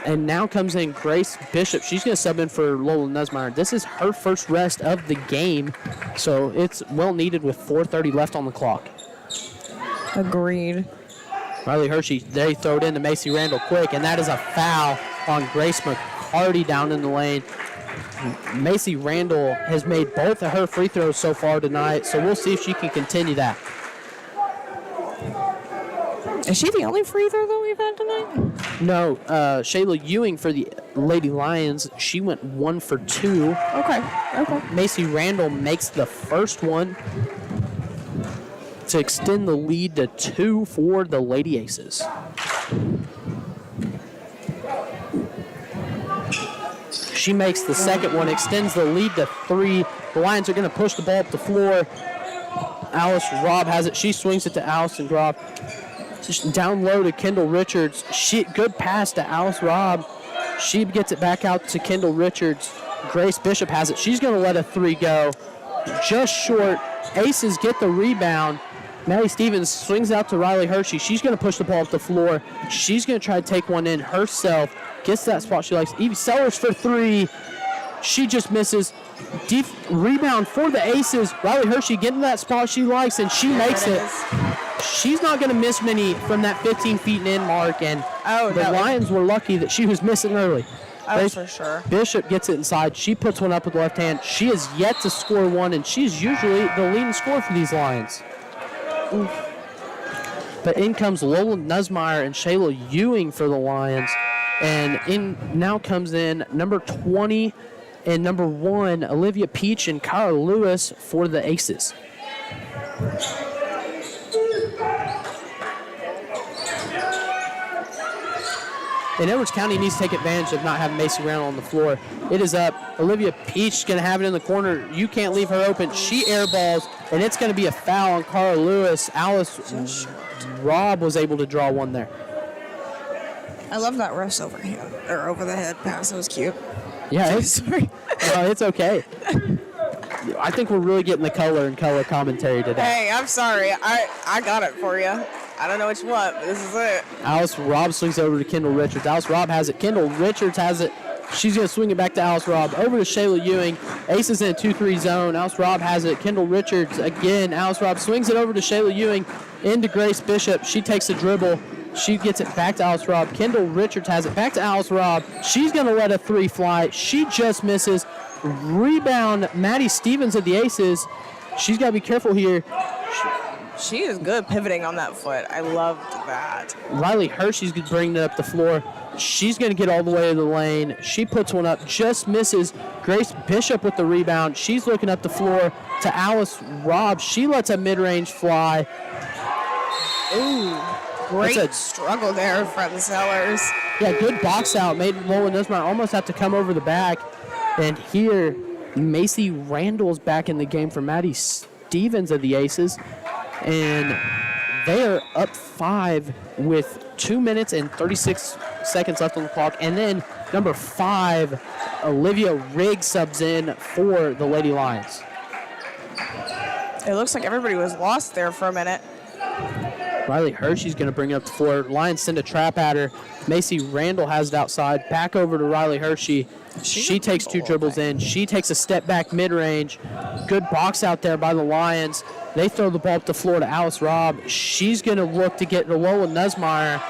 And now comes in Grace Bishop. She's going to sub in for Lola Nussmeyer. This is her first rest of the game, so it's well needed with 4:30 left on the clock. Agreed. Riley Hershey, they throw it into Macy Randall quick, and that is a foul on Grace McCarty down in the lane. Macy Randall has made both of her free throws so far tonight, so we'll see if she can continue that. Is she the only free throw that we've had tonight? No, Shayla Ewing for the Lady Lions, she went 1 for 2. Okay. Macy Randall makes the first one to extend the lead to 2 for the Lady Aces. She makes the second one, extends the lead to 3. The Lions are going to push the ball up the floor. Alice Robb has it. She swings it to Allison Groff. Down low to Kendall Richards. Good pass to Alice Robb. She gets it back out to Kendall Richards. Grace Bishop has it. She's going to let a 3 go. Just short. Aces get the rebound. Maddie Stevens swings out to Riley Hershey. She's going to push the ball up the floor. She's going to try to take one in herself. Gets that spot she likes. Evie Sellers for 3. She just misses. Deep rebound for the Aces. Riley Hershey getting that spot she likes, and she makes it. She's not going to miss many from that 15 feet and in mark, and the Lions were lucky that she was missing early. Oh, for sure. Bishop gets it inside. She puts one up with the left hand. She has yet to score one, and she's usually the leading scorer for these Lions. Oof. But in comes Lola Nussmeyer and Shayla Ewing for the Lions. And now comes in number 20 and number 1, Olivia Peach and Kara Lewis for the Aces. And Edwards County needs to take advantage of not having Macy Randall on the floor. It is up. Olivia Peach is going to have it in the corner. You can't leave her open. She airballs, and it's going to be a foul on Kara Lewis. Alice Robb was able to draw one there. I love that rest over the head pass. That was cute. Yeah, sorry. No, it's okay. I think we're really getting the color and color commentary today. Hey, I'm sorry. I got it for you. I don't know what you want, but this is it. Alice Robb swings over to Kendall Richards. Alice Robb has it. Kendall Richards has it. She's going to swing it back to Alice Robb. Over to Shayla Ewing. Aces in a 2-3 zone. Alice Robb has it. Kendall Richards again. Alice Robb swings it over to Shayla Ewing into Grace Bishop. She takes a dribble. She gets it back to Alice Robb. Kendall Richards has it back to Alice Robb. She's going to let a 3 fly. She just misses. Rebound, Maddie Stevens of the Aces. She's got to be careful here. She is good pivoting on that foot. I loved that. Riley Hershey's bringing it up the floor. She's going to get all the way to the lane. She puts one up, just misses. Grace Bishop with the rebound. She's looking up the floor to Alice Robb. She lets a mid-range fly. Ooh, great struggle there from Sellers. Yeah, good box out. Made Lola Nussmeyer almost have to come over the back. And here, Macy Randall's back in the game for Maddie Stevens of the Aces. And they are up 5 with 2 minutes and 36 seconds left on the clock. And then number 5, Olivia Riggs subs in for the Lady Lions. It looks like everybody was lost there for a minute. Riley Hershey's going to bring it up the floor. Lions send a trap at her. Macy Randall has it outside. Back over to Riley Hershey. She takes 2 dribbles in. She takes a step back mid-range. Good box out there by the Lions. They throw the ball up the floor to Alice Robb. She's going to look to get to Lola Nussmeyer.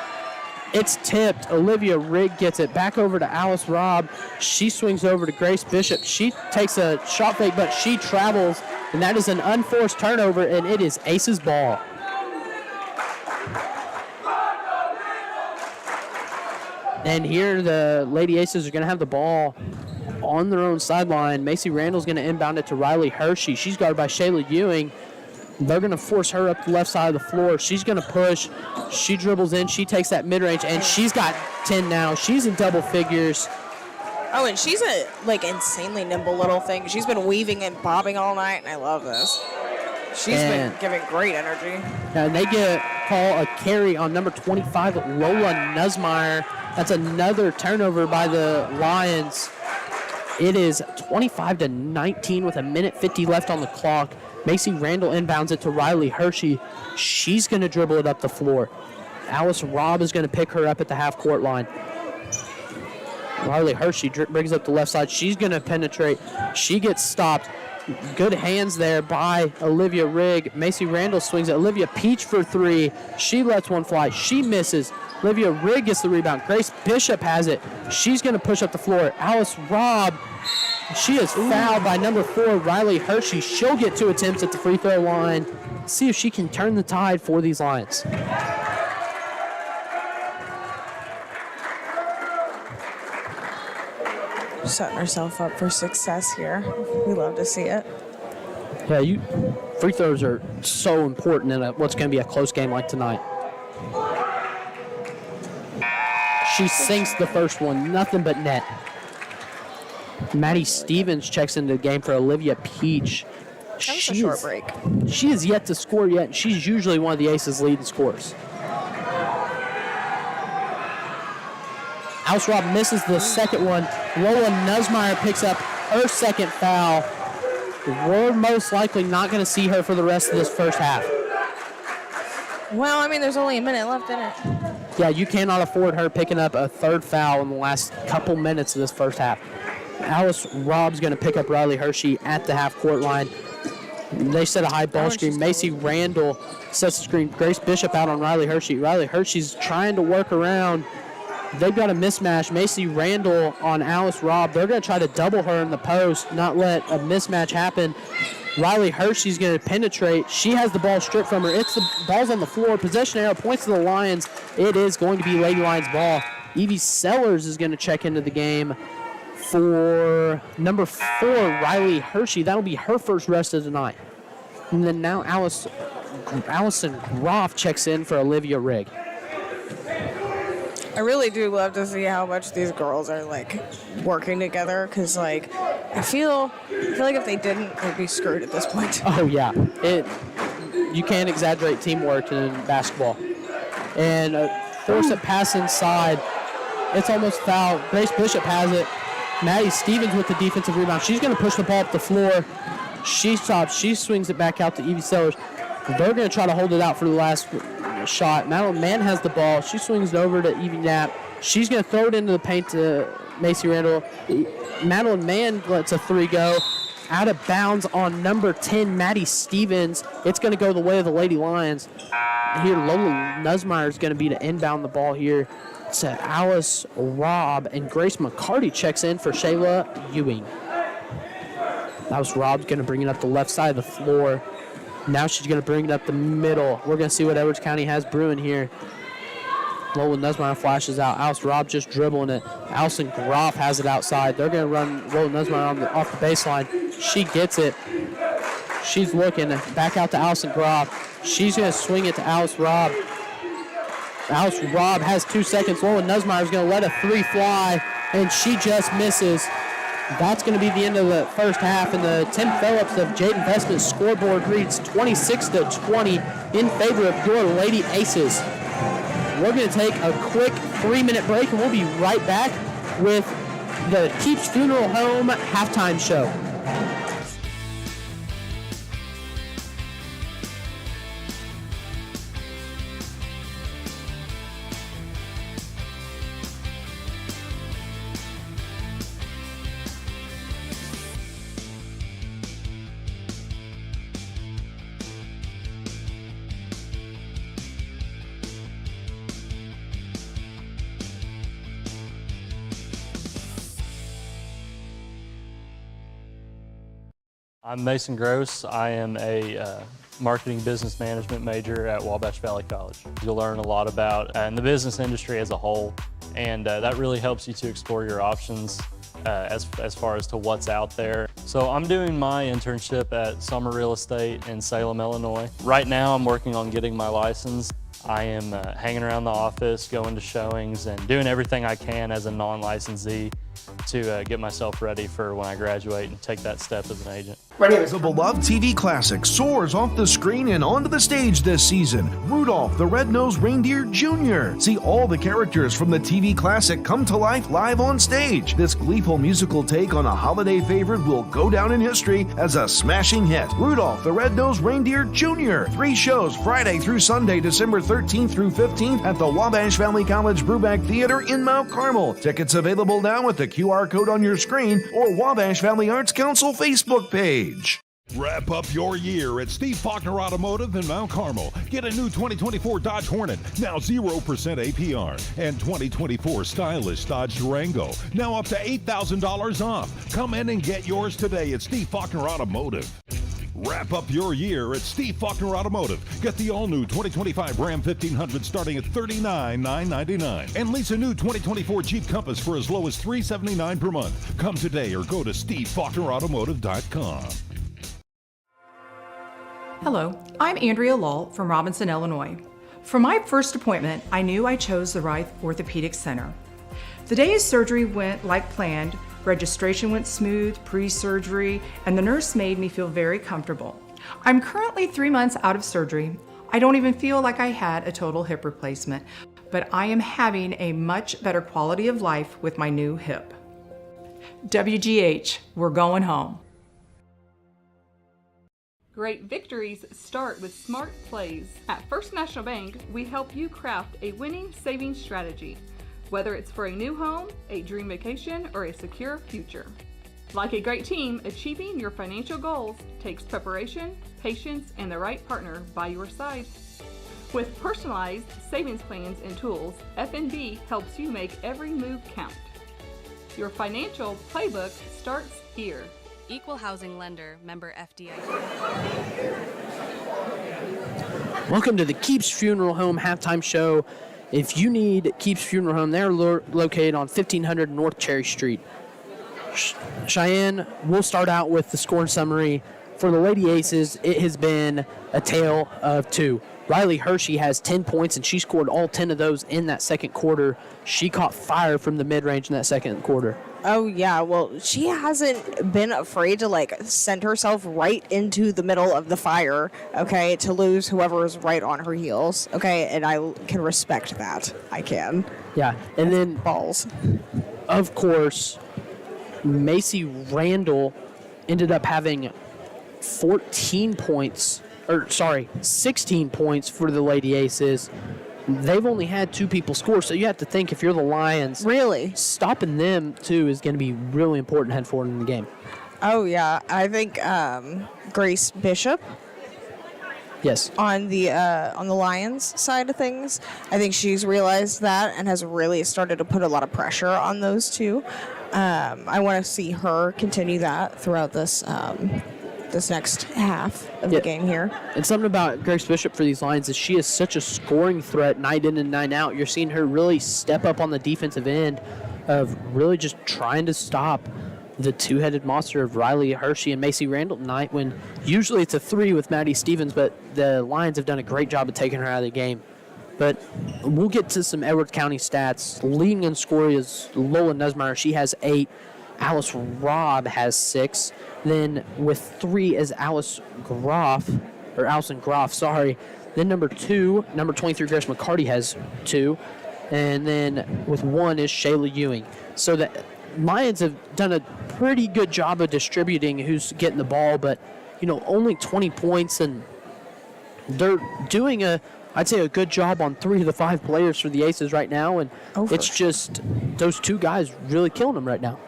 It's tipped. Olivia Rigg gets it back over to Alice Robb. She swings over to Grace Bishop. She takes a shot fake, but she travels, and that is an unforced turnover, and it is Ace's ball. And here the Lady Aces are going to have the ball on their own sideline. Macy Randall's going to inbound it to Riley Hershey. She's guarded by Shayla Ewing. They're going to force her up the left side of the floor. She's going to push. She dribbles in. She takes that mid-range, and she's got 10 now. She's in double figures. Oh, and she's a insanely nimble little thing. She's been weaving and bobbing all night, and I love this. She's been giving great energy. And they call a carry on number 25, Lola Nussmeyer. That's another turnover by the Lions. It is 25-19 with 1:50 left on the clock. Macy Randall inbounds it to Riley Hershey. She's going to dribble it up the floor. Alice Robb is going to pick her up at the half-court line. Riley Hershey brings up the left side. She's going to penetrate. She gets stopped. Good hands there by Olivia Rigg. Macy Randall swings it. Olivia Peach for three. She lets one fly. She misses. Olivia Rigg gets the rebound. Grace Bishop has it. She's going to push up the floor. Alice Robb, she is fouled by number 4, Riley Hershey. She'll get 2 attempts at the free throw line. See if she can turn the tide for these Lions. Setting herself up for success here. We love to see it. Yeah, free throws are so important in what's going to be a close game like tonight. She sinks the first one, nothing but net. Maddie Stevens checks into the game for Olivia Peach. That was a short break. She has yet to score yet. She's usually one of the Aces' leading scorers. Alice Robb misses the second one. Lola Nussmeyer picks up her second foul. We're most likely not going to see her for the rest of this first half. Well, I mean, there's only a minute left in it. Yeah, you cannot afford her picking up a third foul in the last couple minutes of this first half. Alice Robb's going to pick up Riley Hershey at the half-court line. They set a high ball screen. Macy Randall sets the screen. Grace Bishop out on Riley Hershey. Riley Hershey's trying to work around. They've got a mismatch. Macy Randall on Alice Robb. They're going to try to double her in the post, not let a mismatch happen. Riley Hershey's going to penetrate. She has the ball stripped from her. The ball's on the floor. Possession arrow points to the Lions. It is going to be Lady Lions ball. Evie Sellers is going to check into the game for number 4, Riley Hershey. That'll be her first rest of the night. And then now Allison Groff checks in for Olivia Rigg. I really do love to see how much these girls are working together, because I feel like if they didn't, they'd be screwed at this point. Oh yeah, you can't exaggerate teamwork in basketball. And force a pass inside. It's almost fouled. Grace Bishop has it. Maddie Stevens with the defensive rebound. She's going to push the ball up the floor. She stops. She swings it back out to Evie Sellers. They're going to try to hold it out for the last shot. Madeline Mann has the ball. She swings it over to Evie Knapp. She's going to throw it into the paint to Macy Randall. Madeline Mann lets a 3 go. Out of bounds on number 10, Maddie Stevens. It's going to go the way of the Lady Lions. Here, Lola Nussmeyer is going to be to inbound the ball here to Alice Robb, and Grace McCarty checks in for Shayla Ewing. Alice Robb's going to bring it up the left side of the floor. Now she's going to bring it up the middle. We're going to see what Edwards County has brewing here. Lola Nussmeyer flashes out. Alice Robb just dribbling it. Allison Groff has it outside. They're going to run Lola Nussmeyer off the baseline. She gets it. She's looking back out to Allison Groff. She's going to swing it to Alice Robb. Alice Robb has 2 seconds. Lola Nussmeyer is going to let a 3 fly, and she just misses. That's going to be the end of the first half, and the Tim Phillips of Jade Investment scoreboard reads 26-20 in favor of your Lady Aces. We're going to take a quick 3-minute break, and we'll be right back with the Keeps Funeral Home halftime show. I'm Mason Gross. I am a marketing business management major at Wabash Valley College. You'll learn a lot about in the business industry as a whole, and that really helps you to explore your options as far as to what's out there. So I'm doing my internship at Summer Real Estate in Salem, Illinois. Right now I'm working on getting my license. I am hanging around the office, going to showings, and doing everything I can as a non-licensee to get myself ready for when I graduate and take that step as an agent. The beloved TV classic soars off the screen and onto the stage this season. Rudolph the Red-Nosed Reindeer Jr. See all the characters from the TV classic come to life live on stage. This gleeful musical take on a holiday favorite will go down in history as a smashing hit. Rudolph the Red-Nosed Reindeer Jr. 3 shows Friday through Sunday, December 13th through 15th at the Wabash Valley College Brubeck Theater in Mount Carmel. Tickets available now with the QR code on your screen or Wabash Valley Arts Council Facebook page. Wrap up your year at Steve Faulkner Automotive in Mount Carmel. Get a new 2024 Dodge Hornet, now 0% APR, and 2024 stylish Dodge Durango, now up to $8,000 off. Come in and get yours today at Steve Faulkner Automotive. Wrap up your year at Steve Faulkner Automotive. Get the all-new 2025 Ram 1500 starting at $39,999. And lease a new 2024 Jeep Compass for as low as $379 per month. Come today or go to SteveFaulknerAutomotive.com. Hello, I'm Andrea Lull from Robinson, Illinois. For my first appointment, I knew I chose the right orthopedic center. The day of surgery went like planned. Registration went smooth, pre-surgery, and the nurse made me feel very comfortable. I'm currently 3 months out of surgery. I don't even feel like I had a total hip replacement, but I am having a much better quality of life with my new hip. WGH, we're going home. Great victories start with smart plays. At First National Bank, we help you craft a winning savings strategy, whether it's for a new home, a dream vacation, or a secure future. Like a great team, achieving your financial goals takes preparation, patience, and the right partner by your side. With personalized savings plans and tools, FNB helps you make every move count. Your financial playbook starts here. Equal housing lender, member FDIC. Welcome to the Keeps Funeral Home halftime show. If you need Keeps Funeral Home, they're located on 1500 North Cherry Street. Cheyenne, we'll start out with the score summary. For the Lady Aces, it has been a tale of two. Riley Hershey has 10 points, and she scored all 10 of those in that second quarter. She caught fire from the mid-range in that second quarter. Oh, yeah. Well, she hasn't been afraid to, send herself right into the middle of the fire, okay, to lose whoever is right on her heels, okay? And I can respect that. I can. Yeah. And then, balls. Of course, Macy Randall ended up having 16 points for the Lady Aces. They've only had 2 people score, so you have to think if you're the Lions, really stopping them too is going to be really important head forward in the game. Oh yeah, I think Grace Bishop. Yes. On the Lions side of things, I think she's realized that and has really started to put a lot of pressure on those two. I want to see her continue that throughout this next half of the game here. And something about Grace Bishop for these Lions is she is such a scoring threat night in and night out. You're seeing her really step up on the defensive end of really just trying to stop the two-headed monster of Riley Hershey and Macy Randall tonight, when usually it's a 3 with Maddie Stevens, but the Lions have done a great job of taking her out of the game. But we'll get to some Edwards County stats. Leading in scoring is Lola Nussmeyer. She has 8. Alice Robb has 6. Then with 3 is Allison Groff. Then number 23, Grace McCarty has 2. And then with 1 is Shayla Ewing. So the Lions have done a pretty good job of distributing who's getting the ball, but, only 20 points, and they're doing I'd say a good job on 3 of the 5 players for the Aces right now, and it's just those 2 guys really killing them right now.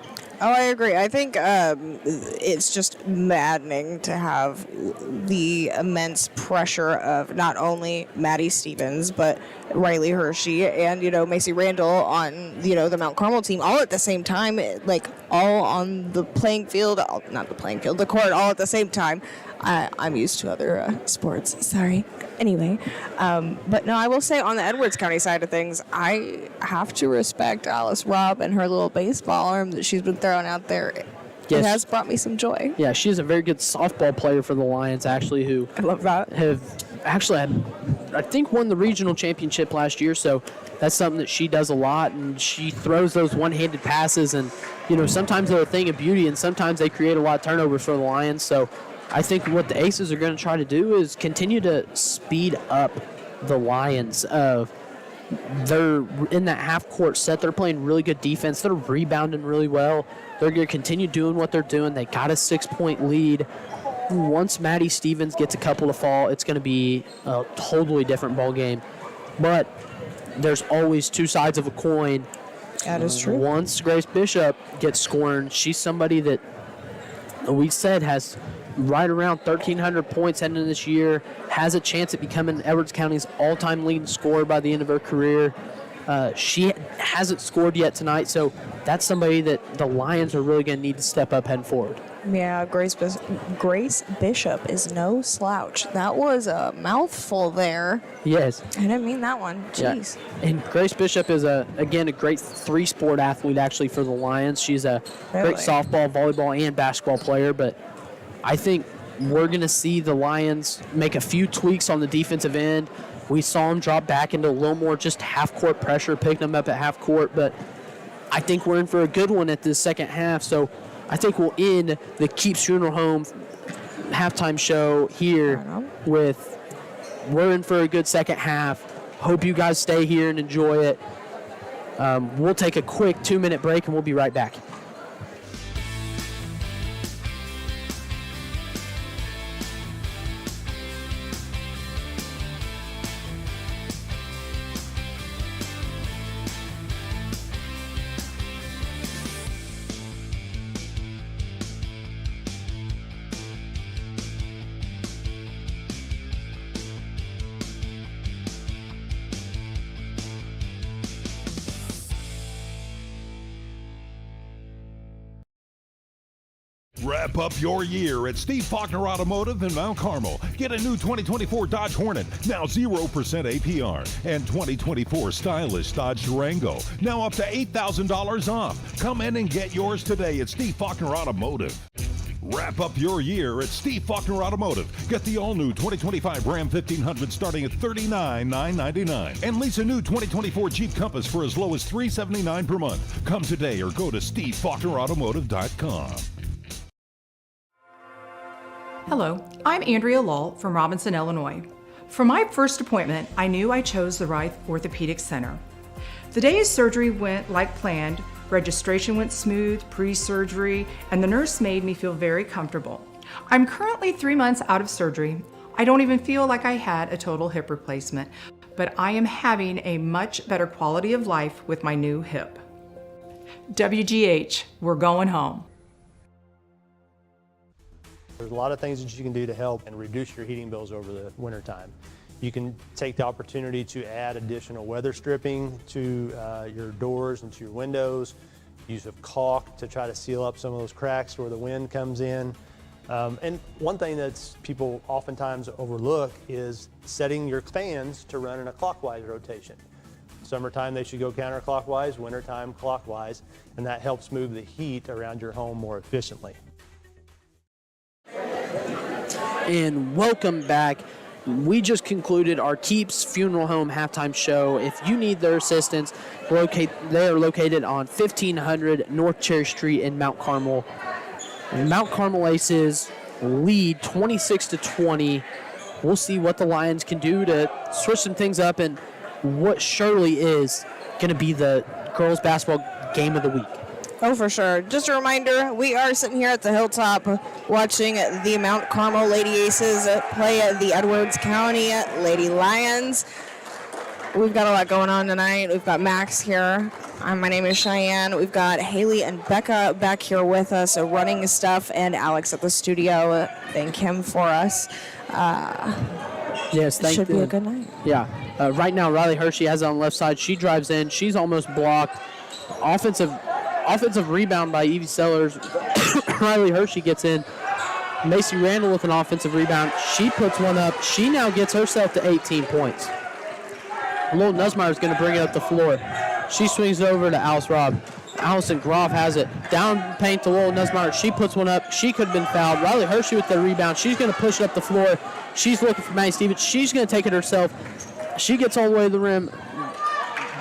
Oh, I agree. I think it's just maddening to have the immense pressure of not only Maddie Stevens, but Riley Hershey and, Macy Randall on, the Mount Carmel team all at the same time, like all on the playing field, not the playing field, the court all at the same time. I'm used to other sports. Sorry. Anyway, but no, I will say on the Edwards County side of things, I have to respect Alice Robb and her little baseball arm that she's been throwing out there. Yes. It has brought me some joy. Yeah, she's a very good softball player for the Lions, actually, who I love that. Have actually had, I think, won the regional championship last year. So that's something that she does a lot, and she throws those one-handed passes, and sometimes they're a thing of beauty, and sometimes they create a lot of turnovers for the Lions. So I think what the Aces are going to try to do is continue to speed up the Lions. They're in that half-court set. They're playing really good defense. They're rebounding really well. They're going to continue doing what they're doing. They got a 6-point lead. Once Maddie Stevens gets a couple to fall, it's going to be a totally different ball game. But there's always two sides of a coin. That is true. Once Grace Bishop gets scoring, she's somebody that we said has right around 1,300 points heading into this year, has a chance at becoming Edwards County's all-time leading scorer by the end of her career. She hasn't scored yet tonight, so that's somebody that the Lions are really going to need to step up heading forward. Yeah, Grace Bishop is no slouch. That was a mouthful there. Yes. I didn't mean that one. Jeez. Yeah. And Grace Bishop is, a great three-sport athlete, actually, for the Lions. She's a great softball, volleyball, and basketball player, but I think we're going to see the Lions make a few tweaks on the defensive end. We saw them drop back into a little more just half-court pressure, picking them up at half-court, but I think we're in for a good one at this second half. So I think we'll end the Keeps Funeral Home halftime show here with we're in for a good second half. Hope you guys stay here and enjoy it. We'll take a quick 2-minute break, and we'll be right back. Wrap up your year at Steve Faulkner Automotive in Mount Carmel. Get a new 2024 Dodge Hornet, now 0% APR, and 2024 stylish Dodge Durango, now up to $8,000 off. Come in and get yours today at Steve Faulkner Automotive. Wrap up your year at Steve Faulkner Automotive. Get the all-new 2025 Ram 1500 starting at $39,999. And lease a new 2024 Jeep Compass for as low as $379 per month. Come today or go to SteveFaulknerAutomotive.com. Hello, I'm Andrea Lull from Robinson, Illinois. For my first appointment, I knew I chose the right orthopedic center. The day of surgery went like planned, registration went smooth, pre-surgery, and the nurse made me feel very comfortable. I'm currently 3 months out of surgery. I don't even feel like I had a total hip replacement, but I am having a much better quality of life with my new hip. WGH, we're going home. There's a lot of things that you can do to help and reduce your heating bills over the wintertime. You can take the opportunity to add additional weather stripping to your doors and to your windows, use of caulk to try to seal up some of those cracks where the wind comes in. And one thing that people oftentimes overlook is setting your fans to run in a clockwise rotation. Summertime they should go counterclockwise, wintertime clockwise, and that helps move the heat around your home more efficiently. And welcome back. We just concluded our Keeps Funeral Home halftime show. If you need their assistance, they are located on 1500 North Cherry Street in Mount Carmel. Mount Carmel Aces lead 26-20. We'll see what the Lions can do to switch some things up and what surely is going to be the girls basketball game of the week. Oh, for sure. Just a reminder, we are sitting here at the Hilltop watching the Mount Carmel Lady Aces play the Edwards County Lady Lions. We've got a lot going on tonight. We've got Max here. My name is Cheyenne. We've got Haley and Becca back here with us, running stuff, and Alex at the studio. Thank him for us. Yes, thank you. Should be a good night. Yeah. Right now, Riley Hershey has it on the left side. She drives in. She's almost blocked. Offensive rebound by Evie Sellers. Riley Hershey gets in. Macy Randall with an offensive rebound. She puts one up. She now gets herself to 18 points. Lowell Nussmeyer is going to bring it up the floor. She swings it over to Alice Robb. Allison Groff has it. Down paint to Lowell Nussmeyer. She puts one up. She could have been fouled. Riley Hershey with the rebound. She's going to push it up the floor. She's looking for Maddie Stevens. She's going to take it herself. She gets all the way to the rim.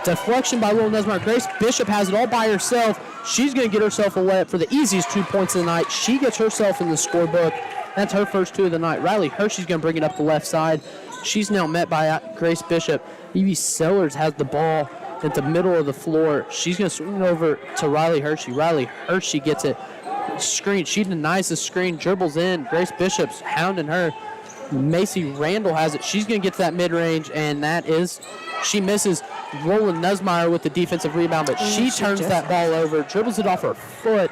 Deflection by Lowell Nussmeyer. Grace Bishop has it all by herself. She's going to get herself a layup for the easiest 2 points of the night. She gets herself in the scorebook. That's her first 2 of the night. Riley Hershey's going to bring it up the left side. She's now met by Grace Bishop. Evie Sellers has the ball at the middle of the floor. She's going to swing it over to Riley Hershey. Riley Hershey gets it. Screen. She denies the screen. Dribbles in. Grace Bishop's hounding her. Macy Randall has it. She's going to get to that mid-range, and that is, she misses. Roland Nussmeyer with the defensive rebound, but she turns that ball over, dribbles it off her foot.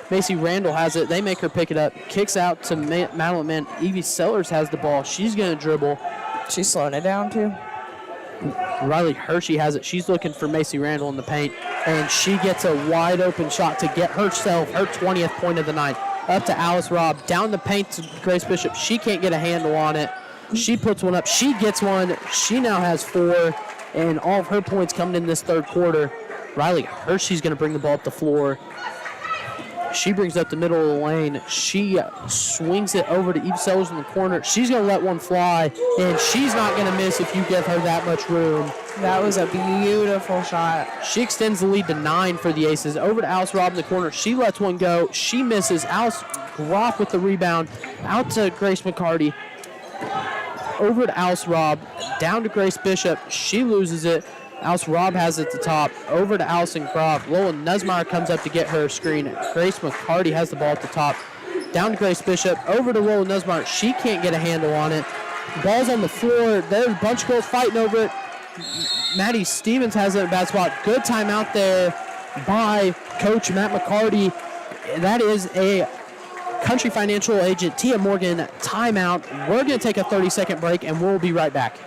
Macy Randall has it. They make her pick it up. Kicks out to Madeline Mann. Evie Sellers has the ball. She's going to dribble. She's slowing it down, too. Riley Hershey has it. She's looking for Macy Randall in the paint, and she gets a wide-open shot to get herself her 20th point of the night. Up to Alice Robb. Down the paint to Grace Bishop. She can't get a handle on it. She puts one up. She gets one. She now has 4, and all of her points coming in this third quarter. Riley Hershey's going to bring the ball up the floor. She brings up the middle of the lane. She swings it over to Eve Sellers in the corner. She's going to let one fly, and she's not going to miss if you give her that much room. That was a beautiful shot. She extends the lead to 9 for the Aces. Over to Alice Robb in the corner. She lets one go. She misses. Alice Groff with the rebound. Out to Grace McCarty. Over to Alice Robb. Down to Grace Bishop. She loses it. Alice Robb has it at the top. Over to Allison Groff. Lola Nussmeyer comes up to get her screen. Grace McCarty has the ball at the top. Down to Grace Bishop. Over to Lola Nussmeyer. She can't get a handle on it. Ball's on the floor. There's a bunch of girls fighting over it. Maddie Stevens has it in a bad spot. Good timeout there by Coach Matt McCarty. That is a Country Financial agent, Tia Morgan, timeout. We're going to take a 30-second break, and we'll be right back.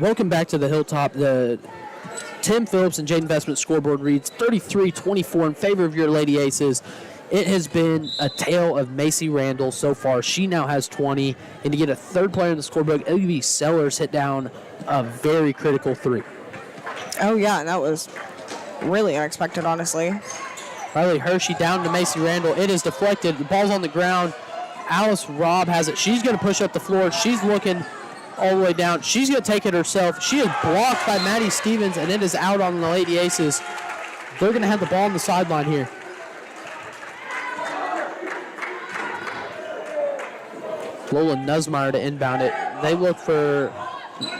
Welcome back to the Hilltop. The Tim Phillips and Jade Investment scoreboard reads 33-24 in favor of your Lady Aces. It has been a tale of Macy Randall so far. She now has 20. And to get a third player in the scorebook, Evie Sellers hit down a very critical 3. Oh, yeah, and that was really unexpected, honestly. Riley Hershey down to Macy Randall. It is deflected. The ball's on the ground. Alice Robb has it. She's going to push up the floor. She's looking all the way down. She's going to take it herself. She is blocked by Maddie Stevens, and it is out on the Lady Aces. They're going to have the ball on the sideline here. Lola Nussmeyer to inbound it. They look for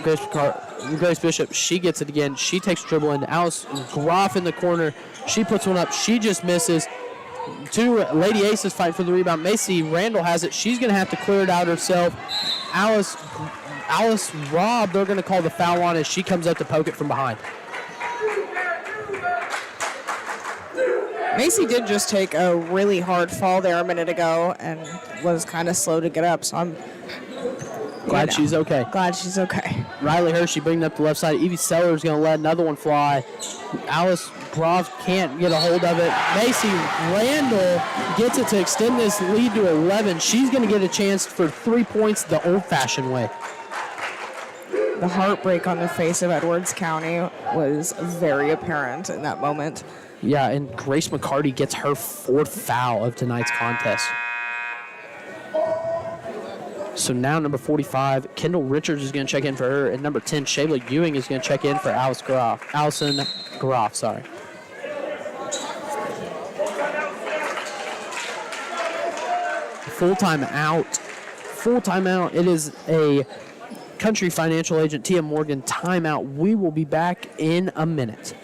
Grace Bishop. She gets it again. She takes a dribble in. Alice Groff in the corner. She puts one up. She just misses. 2 Lady Aces fight for the rebound. Macy Randall has it. She's going to have to clear it out herself. Alice Robb, they're going to call the foul on as she comes up to poke it from behind. Macy did just take a really hard fall there a minute ago and was kind of slow to get up, so I'm glad she's okay. Glad she's okay. Riley Hershey bringing up the left side. Evie Sellers going to let another one fly. Alice Groff can't get a hold of it. Macy Randall gets it to extend this lead to 11. She's going to get a chance for 3 points the old-fashioned way. The heartbreak on the face of Edwards County was very apparent in that moment. Yeah, and Grace McCarty gets her 4th foul of tonight's contest. So now number 45, Kendall Richards is going to check in for her, and number 10, Shayla Ewing is going to check in for Allison Groff, sorry. Full timeout. It is a Country Financial Agent Tia Morgan timeout. We will be back in a minute.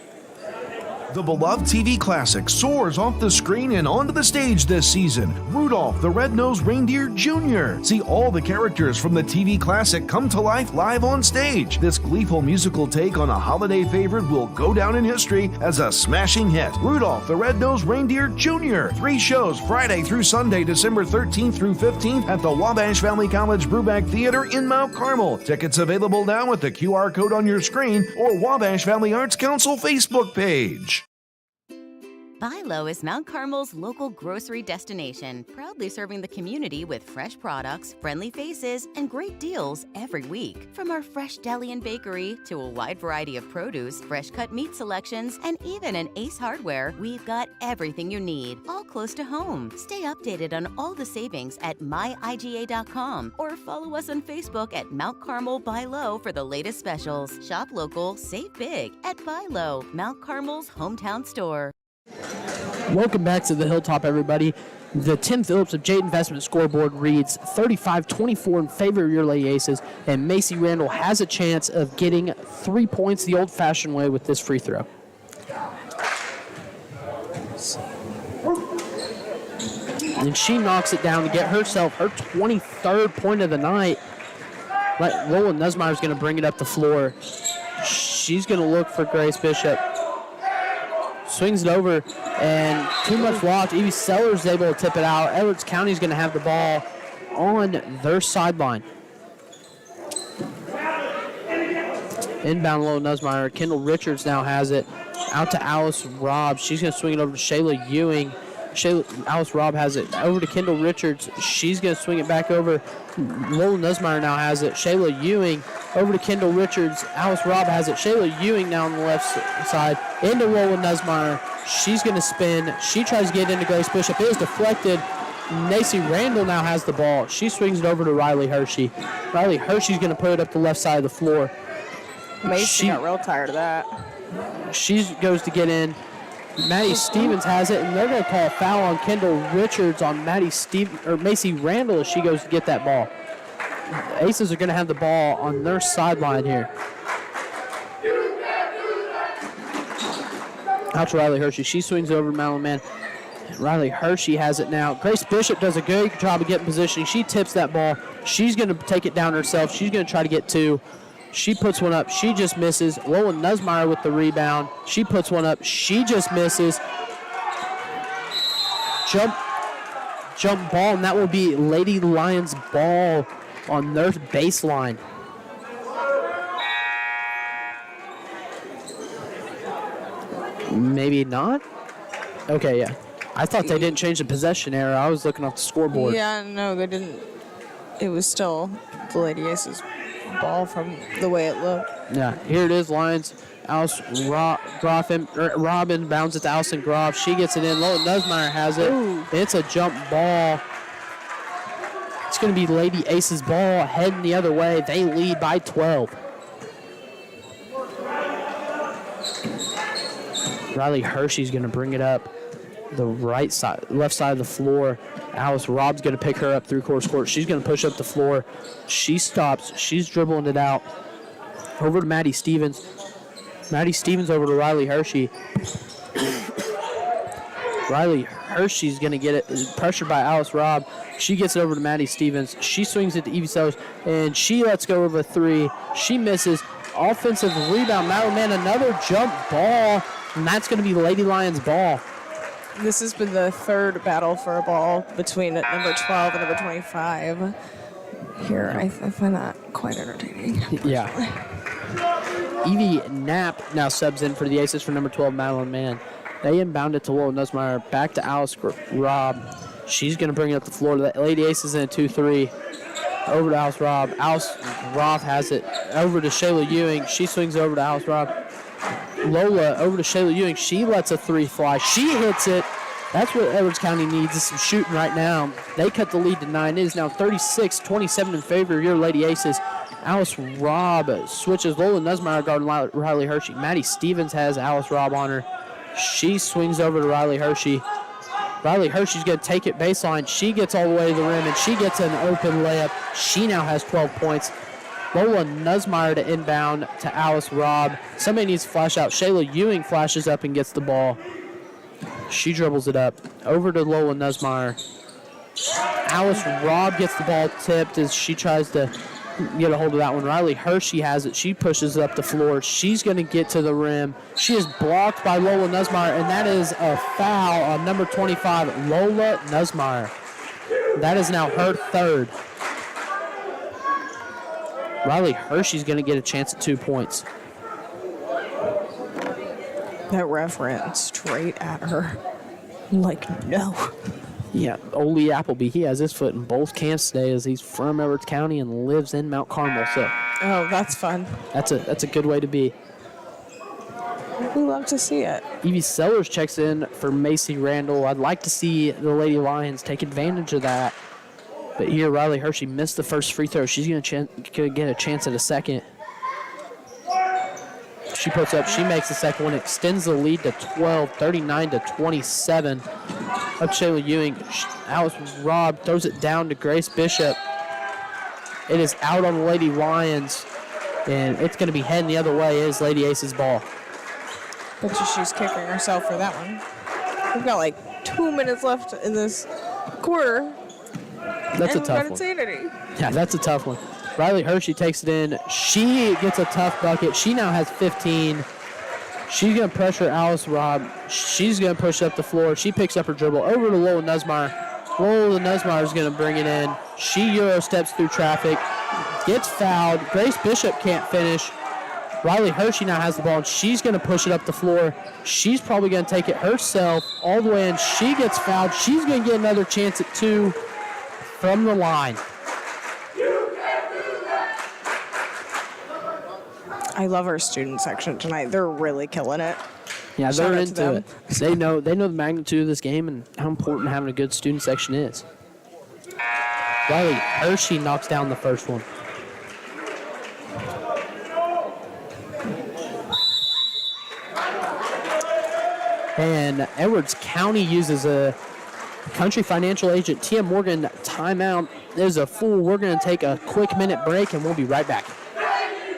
The beloved TV classic soars off the screen and onto the stage this season. Rudolph the Red-Nosed Reindeer Jr. See all the characters from the TV classic come to life live on stage. This gleeful musical take on a holiday favorite will go down in history as a smashing hit. Rudolph the Red-Nosed Reindeer Jr. 3 shows Friday through Sunday, December 13th through 15th at the Wabash Valley College Brubeck Theater in Mount Carmel. Tickets available now at the QR code on your screen or Wabash Valley Arts Council Facebook page. Buy Low is Mount Carmel's local grocery destination, proudly serving the community with fresh products, friendly faces, and great deals every week. From our fresh deli and bakery to a wide variety of produce, fresh cut meat selections, and even an Ace Hardware, we've got everything you need, all close to home. Stay updated on all the savings at myiga.com or follow us on Facebook at Mount Carmel Buy Low for the latest specials. Shop local, save big at Buy Low, Mount Carmel's hometown store. Welcome back to the Hilltop, everybody. The Tim Phillips of Jade Investment scoreboard reads 35-24 in favor of your Lady Aces, and Macy Randall has a chance of getting 3 points the old-fashioned way with this free throw. And she knocks it down to get herself her 23rd point of the night. Lola Nussmeyer is going to bring it up the floor. She's going to look for Grace Bishop. Swings it over, and too much loft. Evie Sellers is able to tip it out. Edwards County is going to have the ball on their sideline. Inbound Lola Nussmeyer. Kendall Richards now has it. Out to Alice Robb. She's going to swing it over to Shayla Ewing. Alice Robb has it over to Kendall Richards. She's going to swing it back over. Lola Nussmeyer now has it. Shayla Ewing over to Kendall Richards. Alice Robb has it. Shayla Ewing now on the left side into Lola Nussmeyer. She's going to spin. She tries to get into Grace Bishop. It is deflected. Macy Randall now has the ball. She swings it over to Riley Hershey. Riley Hershey's going to put it up the left side of the floor. Macy got real tired of that. She goes to get in. Maddie Stevens has it, and they're going to call a foul on Kendall Richards on Macy Randall as she goes to get that ball. The Aces are going to have the ball on their sideline here. Out to Riley Hershey. She swings over to Madeline Mann. Riley Hershey has it now. Grace Bishop does a good job of getting positioning. She tips that ball. She's going to take it down herself. She's going to try to get 2. She puts one up. She just misses. Lola Nussmeyer with the rebound. She puts one up. She just misses. Jump ball, and that will be Lady Lions ball on their baseline. Maybe not? Okay, yeah. I thought they didn't change the possession error. I was looking off the scoreboard. Yeah, no, they didn't. It was still the Lady Aces ball from the way it looked. Yeah, here it is, Lions. Alice Robin bounds it to Allison Groff. She gets it in. Lola Nussmeyer has it. Ooh. It's a jump ball. It's going to be Lady Aces ball heading the other way. They lead by 12. Riley Hershey's going to bring it up the left side of the floor. Alice Robb's going to pick her up through court. She's going to push up the floor. She stops. She's dribbling it out. Over to Maddie Stevens. Maddie Stevens over to Riley Hershey. Riley Hershey's going to get it. Pressured by Alice Robb. She gets it over to Maddie Stevens. She swings it to Evie Sellers, and she lets go of a 3. She misses. Offensive rebound. Madeline Mann, another jump ball, and that's going to be Lady Lions ball. This has been the third battle for a ball between number 12 and number 25. Here, I find that quite entertaining. Yeah. Evie Knapp now subs in for the Aces for number 12, Madeline Mann. They inbound it to Lola Nussmeyer. Back to Alice Robb. She's going to bring it up the floor. The Lady Aces in a 2-3. Over to Alice Robb. Alice Roth has it over to Shayla Ewing. She swings over to Alice Robb. Lola over to Shayla Ewing. She lets a 3 fly. She hits it. That's what Edwards County needs, is some shooting right now. They cut the lead to 9. It is now 36-27 in favor of your Lady Aces. Alice Robb switches. Lola Nussmeyer guarding Riley Hershey. Maddie Stevens has Alice Robb on her. She swings over to Riley Hershey. Riley Hershey's going to take it baseline. She gets all the way to the rim, and she gets an open layup. She now has 12 points. Lola Nussmeyer to inbound to Alice Robb. Somebody needs to flash out. Shayla Ewing flashes up and gets the ball. She dribbles it up. Over to Lola Nussmeyer. Alice Robb gets the ball tipped as she tries to get a hold of that one. Riley Hershey has it. She pushes it up the floor. She's going to get to the rim. She is blocked by Lola Nussmeyer, and that is a foul on number 25, Lola Nussmeyer. That is now her third. Riley Hershey's going to get a chance at 2 points. That ref ran straight at her. Like, no. Yeah, Ole Appleby, he has his foot in both camps today as he's from Edwards County and lives in Mount Carmel. So oh, that's fun. That's a good way to be. We love to see it. Evie Sellers checks in for Macy Randall. I'd like to see the Lady Lions take advantage of that. But here, Riley Hershey missed the first free throw. She's going to get a chance at a second. She puts up, she makes the second one, extends the lead to 12, 39-27. Up Shayla Ewing. Alice Robb throws it down to Grace Bishop. It is out on the Lady Lions, and it's going to be heading the other way. It is Lady Aces ball. Bet you she's kicking herself for that one. We've got like 2 minutes left in this quarter. That's a tough one. Insanity. Yeah, that's a tough one. Riley Hershey takes it in. She gets a tough bucket. She now has 15. She's going to pressure Alice Robb. She's going to push up the floor. She picks up her dribble over to Lola Nussmeyer. Lola Nussmeyer is going to bring it in. She Euro steps through traffic, gets fouled. Grace Bishop can't finish. Riley Hershey now has the ball, and she's going to push it up the floor. She's probably going to take it herself all the way in. She gets fouled. She's going to get another chance at 2 from the line. I love our student section tonight. They're really killing it. Yeah, Shout they're out to into them. it. They know the magnitude of this game and how important having a good student section is. Riley Hershey knocks down the first one. And Edwards County uses a Country Financial Agent Tia Morgan timeout. There's a full. We're going to take a quick minute break, and we'll be right back.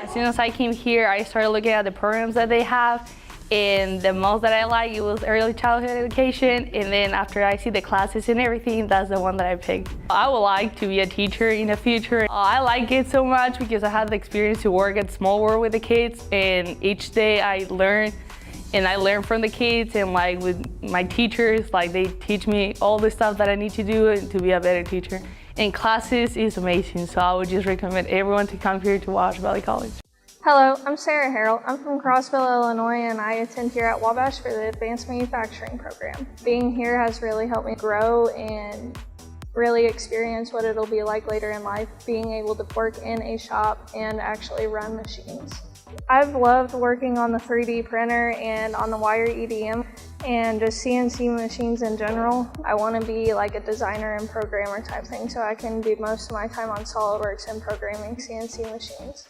As soon as I came here, I started looking at the programs that they have, and the most that I like, it was early childhood education, and then after I see the classes and everything, that's the one that I picked. I would like to be a teacher in the future. I like it so much because I had the experience to work at Small World with the kids, and each day I learn, and I learn from the kids, and like with my teachers, like they teach me all the stuff that I need to do to be a better teacher. And classes is amazing, so I would just recommend everyone to come here to Wabash Valley College. Hello, I'm Sarah Harrell. I'm from Crossville, Illinois, and I attend here at Wabash for the Advanced Manufacturing Program. Being here has really helped me grow and really experience what it'll be like later in life, being able to work in a shop and actually run machines. I've loved working on the 3D printer and on the wire EDM and just CNC machines in general. I want to be like a designer and programmer type thing, so I can do most of my time on SolidWorks and programming CNC machines.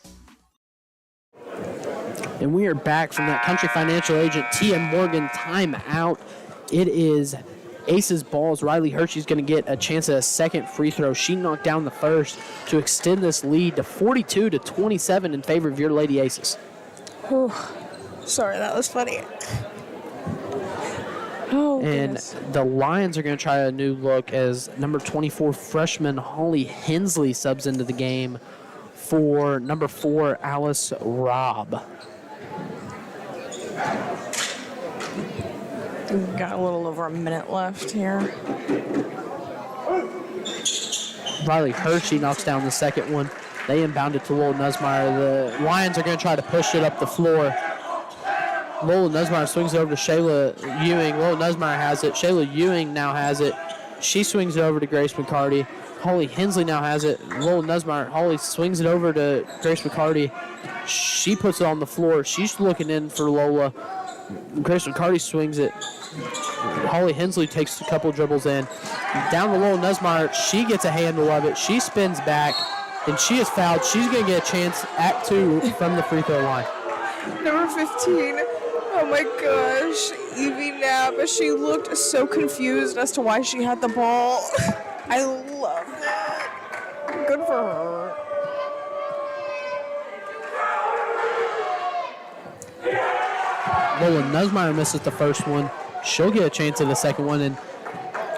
And we are back from that Country Financial Agent Tia Morgan timeout. It is Aces balls. Riley Hershey's going to get a chance at a second free throw. She knocked down the first to extend this lead to 42-27 in favor of your Lady Aces. Whew. Sorry, that was funny. Oh, and goodness. The Lions are going to try a new look as number 24 freshman Holly Hensley subs into the game for number 4 Alice Robb. We've got a little over a minute left here. Riley Hershey knocks down the second one. They inbound it to Lola Nussmeyer. The Lions are going to try to push it up the floor. Lola Nussmeyer swings it over to Shayla Ewing. Lola Nussmeyer has it. Shayla Ewing now has it. She swings it over to Grace McCarty. Holly Hensley now has it. Lola Nussmeyer. Holly swings it over to Grace McCarty. She puts it on the floor. She's looking in for Lola. Grace McCarty swings it. Holly Hensley takes a couple dribbles in. Down to Lowell Nussmeyer. She gets a handle of it. She spins back, and she is fouled. She's going to get a chance at 2 from the free throw line. Number 15. Oh my gosh. Evie Knapp. She looked so confused as to why she had the ball. I love it. Good for her. Lola Nussmeyer misses the first one. She'll get a chance at the second one, and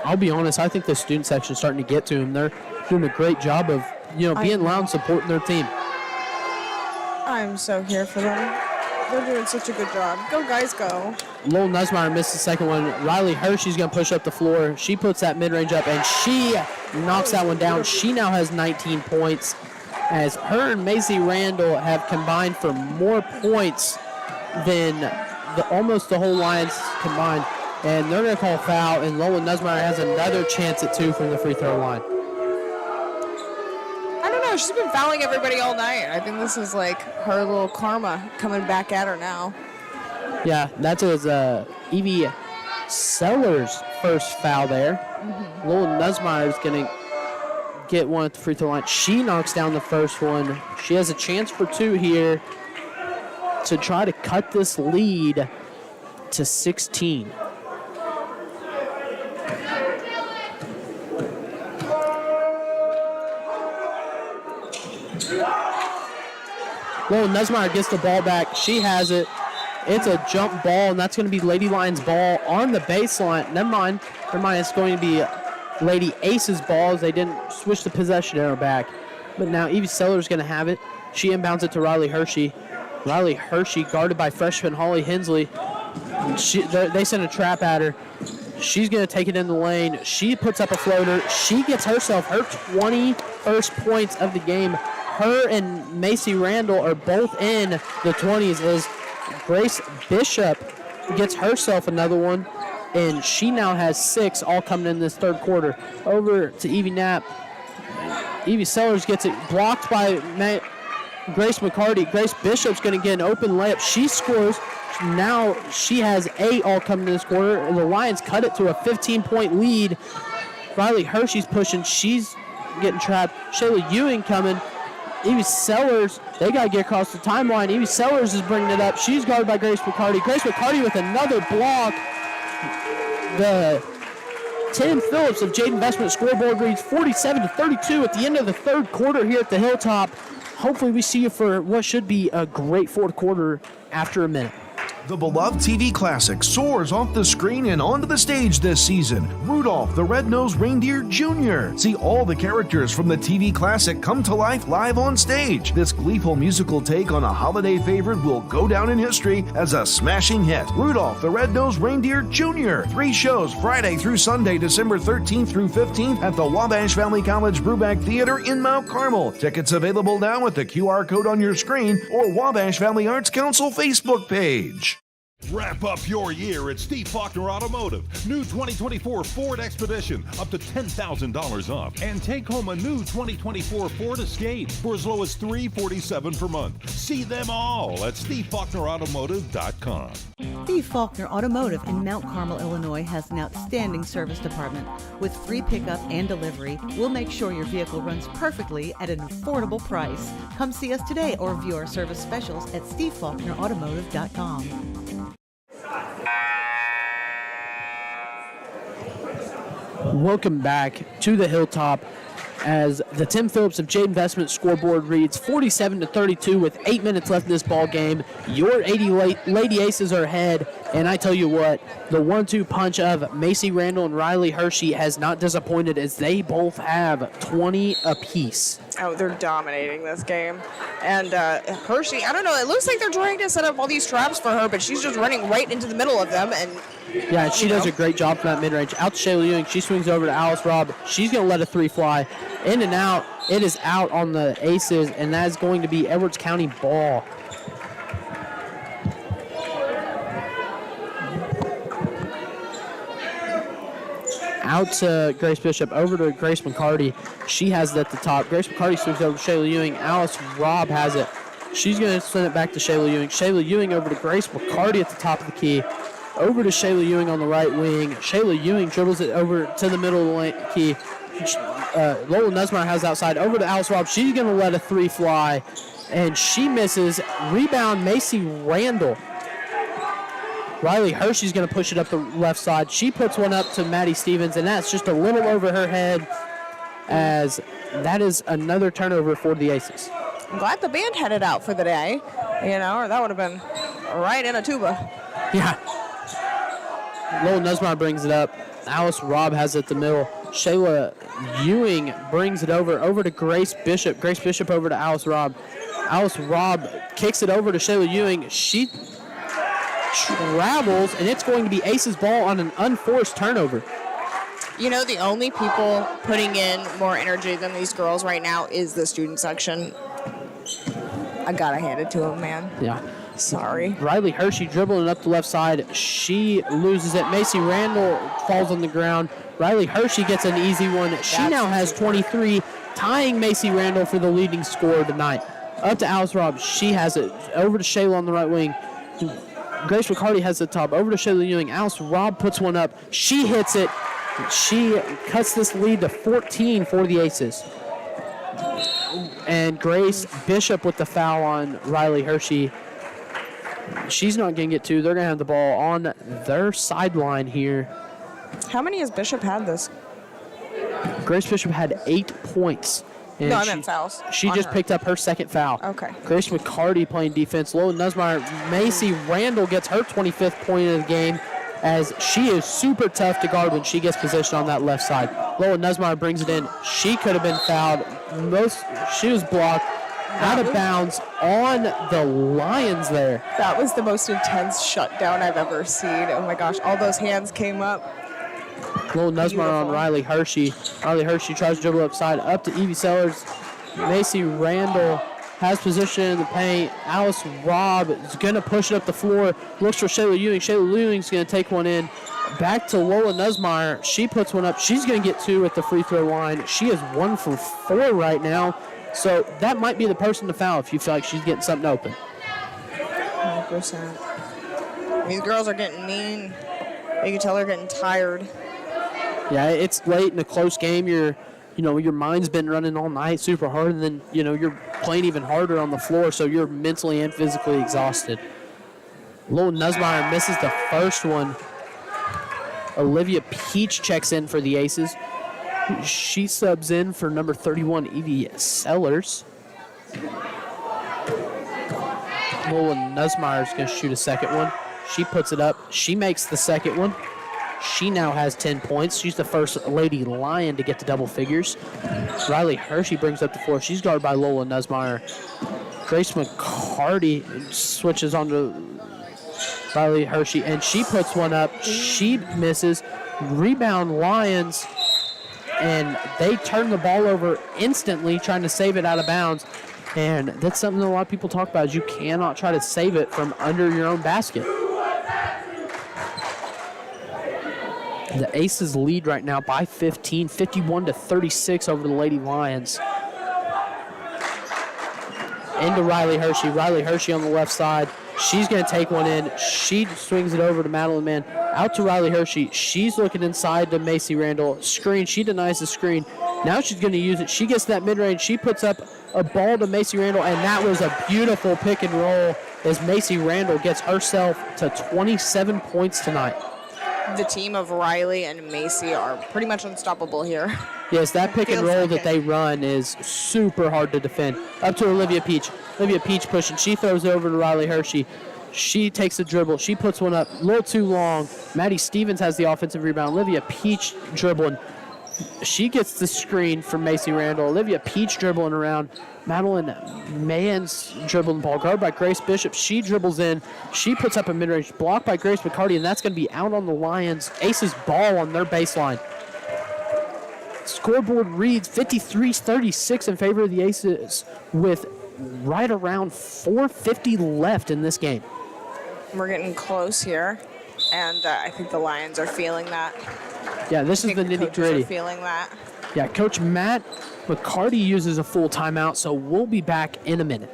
I'll be honest, I think the student section is starting to get to them. They're doing a great job of, being loud and supporting their team. I'm so here for them. They're doing such a good job. Go, guys, go. Lowell Nussmeyer missed the second one. Riley Hershey's going to push up the floor. She puts that mid-range up, and she knocks that one down. She now has 19 points, as her and Macy Randall have combined for more points than almost the whole Lions combined. And they're going to call a foul, and Lowell Nussmeyer has another chance at 2 from the free throw line. I don't know. She's been fouling everybody all night. I think this is like her little karma coming back at her now. Yeah, that was Evie Sellers' first foul there. Mm-hmm. Lowell Nussmeyer is going to get one at the free throw line. She knocks down the first one. She has a chance for 2 here to try to cut this lead to 16. Lowell Nussmeyer gets the ball back. She has it. It's a jump ball, and that's going to be Lady Lions' ball on the baseline. Never mind. It's going to be Lady Ace's ball, as they didn't switch the possession arrow back. But now Evie Sellers is going to have it. She inbounds it to Riley Hershey. Riley Hershey guarded by freshman Holly Hensley. They send a trap at her. She's going to take it in the lane. She puts up a floater. She gets herself her 21st points of the game. Her and Macy Randall are both in the 20s, as Grace Bishop gets herself another one, and she now has 6 all coming in this third quarter. Over to Evie Knapp. Evie Sellers gets it blocked by Grace McCarty. Grace Bishop's going to get an open layup. She scores. Now she has 8 all coming in this quarter. The Lions cut it to a 15-point lead. Riley Hershey's pushing. She's getting trapped. Shayla Ewing coming. Evie Sellers, they got to get across the timeline. Evie Sellers is bringing it up. She's guarded by Grace McCarty. Grace McCarty with another block. The Tim Phillips of Jade Investment scoreboard reads 47-32 at the end of the third quarter here at the Hilltop. Hopefully we see you for what should be a great fourth quarter after a minute. The beloved TV classic soars off the screen and onto the stage this season. Rudolph the Red-Nosed Reindeer Jr. See all the characters from the TV classic come to life live on stage. This gleeful musical take on a holiday favorite will go down in history as a smashing hit. Rudolph the Red-Nosed Reindeer Jr. 3 shows Friday through Sunday, December 13th through 15th at the Wabash Valley College Brubeck Theater in Mount Carmel. Tickets available now at the QR code on your screen or Wabash Valley Arts Council Facebook page. Wrap up your year at Steve Faulkner Automotive. New 2024 Ford Expedition, up to $10,000 off. And take home a new 2024 Ford Escape for as low as $347 per month. See them all at SteveFaulknerAutomotive.com. Steve Faulkner Automotive in Mount Carmel, Illinois has an outstanding service department. With free pickup and delivery, we'll make sure your vehicle runs perfectly at an affordable price. Come see us today or view our service specials at SteveFaulknerAutomotive.com. Welcome back to the Hilltop, as the Tim Phillips of Jade Investment scoreboard reads 47-32 with 8 minutes left in this ball game. Your 80 Lady Aces are ahead, and I tell you what, the 1-2 punch of Macy Randall and Riley Hershey has not disappointed, as they both have 20 apiece. Oh, they're dominating this game. And Hershey, I don't know, it looks like they're trying to set up all these traps for her, but she's just running right into the middle of them. And yeah, she does a great job from that mid-range. Out to Shayla Ewing. She swings over to Alice Robb. She's going to let a 3 fly. In and out. It is out on the Aces, and that is going to be Edwards County ball. Out to Grace Bishop, over to Grace McCarty. She has it at the top. Grace McCarty swings over to Shayla Ewing. Alice Robb has it. She's going to send it back to Shayla Ewing. Shayla Ewing over to Grace McCarty at the top of the key. Over to Shayla Ewing on the right wing. Shayla Ewing dribbles it over to the middle of the key. Lola Nussmeyer has outside. Over to Alice Robb. She's going to let a three fly, and she misses. Rebound, Macy Randall. Riley Hershey's going to push it up the left side. She puts one up to Maddie Stevens, and that's just a little over her head, as that is another turnover for the Aces. I'm glad the band headed out for the day, or that would have been right in a tuba. Yeah. Lola Nussmeyer brings it up. Alice Robb has it at the middle. Shayla Ewing brings it over to Grace Bishop. Grace Bishop over to Alice Robb. Alice Robb kicks it over to Shayla Ewing. She travels, and it's going to be Ace's ball on an unforced turnover. The only people putting in more energy than these girls right now is the student section. I gotta hand it to them, man. Yeah. Sorry. Riley Hershey dribbling up the left side. She loses it. Macy Randall falls on the ground. Riley Hershey gets an easy one. She now has 23, tying Macy Randall for the leading scorer tonight. Up to Alice Robb. She has it. Over to Shayla on the right wing. Grace McCarty has the top. Over to Shayla Ewing. Alice Robb puts one up. She hits it. She cuts this lead to 14 for the Aces. And Grace Bishop with the foul on Riley Hershey. She's not going to get two. They're going to have the ball on their sideline here. How many has Bishop had this? Grace Bishop had 8 points. And no, I meant fouls. She just picked up her second foul. Okay. Grace McCarty playing defense. Lola Nussmeyer. Macy Randall gets her 25th point of the game, as she is super tough to guard when she gets position on that left side. Lola Nussmeyer brings it in. She could have been fouled. She was blocked out of bounds on the Lions there. That was the most intense shutdown I've ever seen. Oh my gosh, all those hands came up. Lola Nussmeyer on Riley Hershey. Riley Hershey tries to dribble upside, up to Evie Sellers. Macy Randall has position in the paint. Alice Robb is going to push it up the floor. Looks for Shayla Ewing. Shayla Ewing's going to take one in. Back to Lola Nussmeyer. She puts one up. She's going to get two at the free throw line. She is 1 for 4 right now. So that might be the person to foul if you feel like she's getting something open. 100%. These girls are getting mean. You can tell they're getting tired. Yeah, it's late in a close game. Your mind's been running all night super hard, and then, you're playing even harder on the floor, so you're mentally and physically exhausted. Lola Nussmeyer misses the first one. Olivia Peach checks in for the Aces. She subs in for number 31, Evie Sellers. Lola Nussmeyer is going to shoot a second one. She puts it up. She makes the second one. She now has 10 points. She's the first Lady Lion to get to double figures. Riley Hershey brings up the floor. She's guarded by Lola Nussmeyer. Grace McCarty switches on to Riley Hershey, and she puts one up. She misses. Rebound Lions, and they turn the ball over instantly, trying to save it out of bounds. And that's something that a lot of people talk about, is you cannot try to save it from under your own basket. The Aces lead right now by 15, 51-36 over the Lady Lions. Into Riley Hershey. Riley Hershey on the left side. She's going to take one in. She swings it over to Madeline Mann. Out to Riley Hershey. She's looking inside to Macy Randall. Screen. She denies the screen. Now she's going to use it. She gets that mid-range. She puts up a ball to Macy Randall, and that was a beautiful pick and roll as Macy Randall gets herself to 27 points tonight. The team of Riley and Macy are pretty much unstoppable here. Yes, that pick and roll that they run is super hard to defend. Up to Olivia Peach. Olivia Peach pushing. She throws it over to Riley Hershey. She takes a dribble. She puts one up a little too long. Maddie Stevens has the offensive rebound. Olivia Peach dribbling. She gets the screen from Macy Randall. Olivia Peach dribbling around. Madeline Mann's dribbling the ball. Guarded by Grace Bishop. She dribbles in. She puts up a mid-range block by Grace McCarty, and that's going to be out on the Lions. Aces ball on their baseline. Scoreboard reads 53-36 in favor of the Aces with right around 4:50 left in this game. We're getting close here, and I think the Lions are feeling that. Yeah, this is the nitty-gritty. Feeling that. Yeah, Coach Matt McCarty uses a full timeout, so we'll be back in a minute.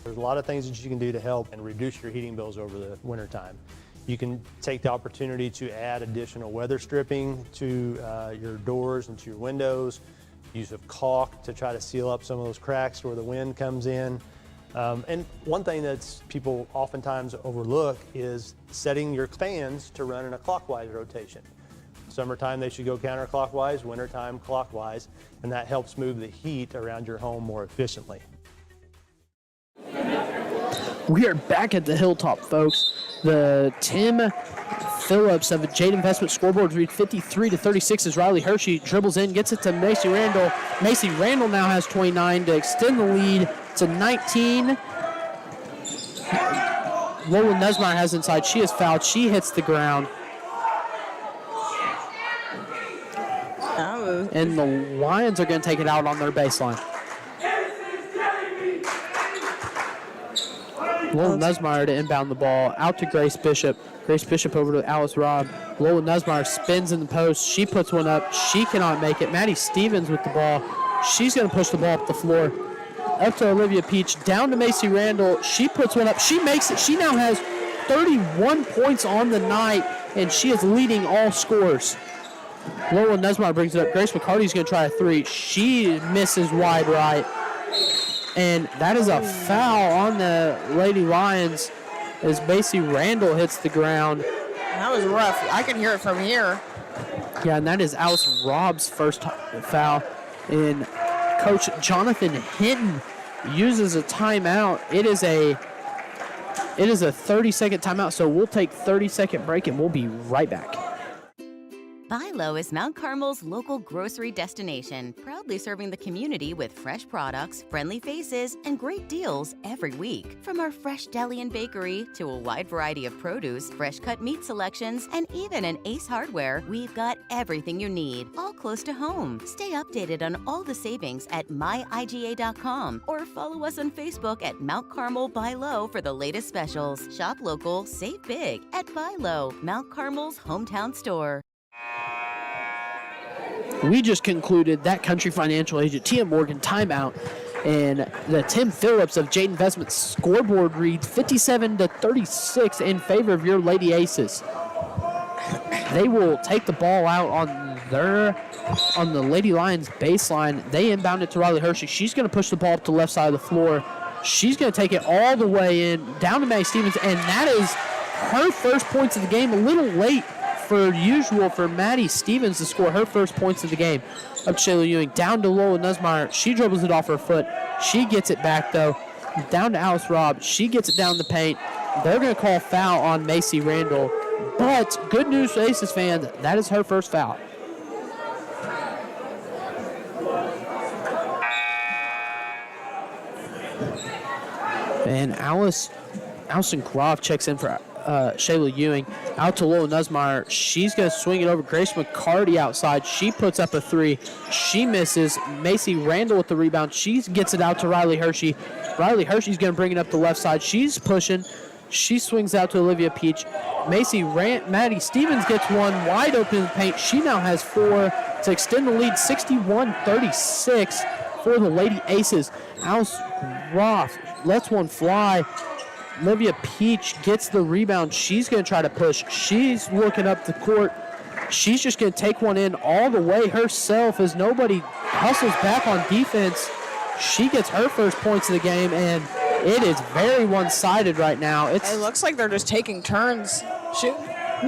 There's a lot of things that you can do to help and reduce your heating bills over the wintertime. You can take the opportunity to add additional weather stripping to your doors and to your windows, use of caulk to try to seal up some of those cracks where the wind comes in. And one thing that people oftentimes overlook is setting your fans to run in a clockwise rotation. Summertime, they should go counterclockwise, wintertime, clockwise, and that helps move the heat around your home more efficiently. We are back at the Hilltop, folks. The Tim Phillips of Jade Investment scoreboard read 53-36 as Riley Hershey dribbles in, gets it to Macy Randall. Macy Randall now has 29 to extend the lead to 19. Lola Nesmeyer has inside. She is fouled. She hits the ground. And the Lions are going to take it out on their baseline. Lola Nesmeyer to inbound the ball out to Grace Bishop. Grace Bishop over to Alice Robb. Lola Nesmeyer spins in the post. She puts one up. She cannot make it. Maddie Stevens with the ball. She's going to push the ball up the floor. Up to Olivia Peach. Down to Macy Randall. She puts one up. She makes it. She now has 31 points on the night, and she is leading all scores. Lola Nesmeyer brings it up. Grace McCarty's going to try a three. She misses wide right. And that is a foul on the Lady Lions as Macy Randall hits the ground. That was rough. I can hear it from here. Yeah, and that is Alice Robb's first foul. And Coach Jonathan Hinton uses a timeout. It is a 30-second timeout, so we'll take 30-second break, and we'll be right back. Buy Low is Mount Carmel's local grocery destination, proudly serving the community with fresh products, friendly faces, and great deals every week. From our fresh deli and bakery to a wide variety of produce, fresh cut meat selections, and even an Ace Hardware, we've got everything you need, all close to home. Stay updated on all the savings at myiga.com or follow us on Facebook at Mount Carmel Buy Low for the latest specials. Shop local, save big at Buy Low, Mount Carmel's hometown store. We just concluded that Country Financial agent Tia Morgan timeout, and the Tim Phillips of Jade Investment scoreboard reads 57-36 in favor of your Lady Aces. They will take the ball out on the Lady Lions baseline. They inbound it to Riley Hershey. She's going to push the ball up to the left side of the floor. She's going to take it all the way in, down to Maddie Stevens, and that is her first points of the game. A little late for usual for Maddie Stevens to score her first points of the game. Up to Shayla Ewing, down to Lola Nesmeyer. She dribbles it off her foot. She gets it back, though. Down to Alice Robb. She gets it down the paint. They're going to call foul on Macy Randall. But good news for Aces fans, that is her first foul. And Allison Groff checks in for Shayla Ewing. Out to Lola Nesmeyer. She's going to swing it over. Grace McCarty outside. She puts up a three. She misses. Macy Randall with the rebound. She gets it out to Riley Hershey. Riley Hershey's going to bring it up the left side. She's pushing. She swings out to Olivia Peach. Maddie Stevens gets one wide open in the paint. She now has four to extend the lead 61-36 for the Lady Aces. Alice Groff lets one fly. Olivia Peach gets the rebound. She's going to try to push. She's looking up the court. She's just going to take one in all the way herself as nobody hustles back on defense. She gets her first points of the game, and it is very one-sided right now. It looks like they're just taking turns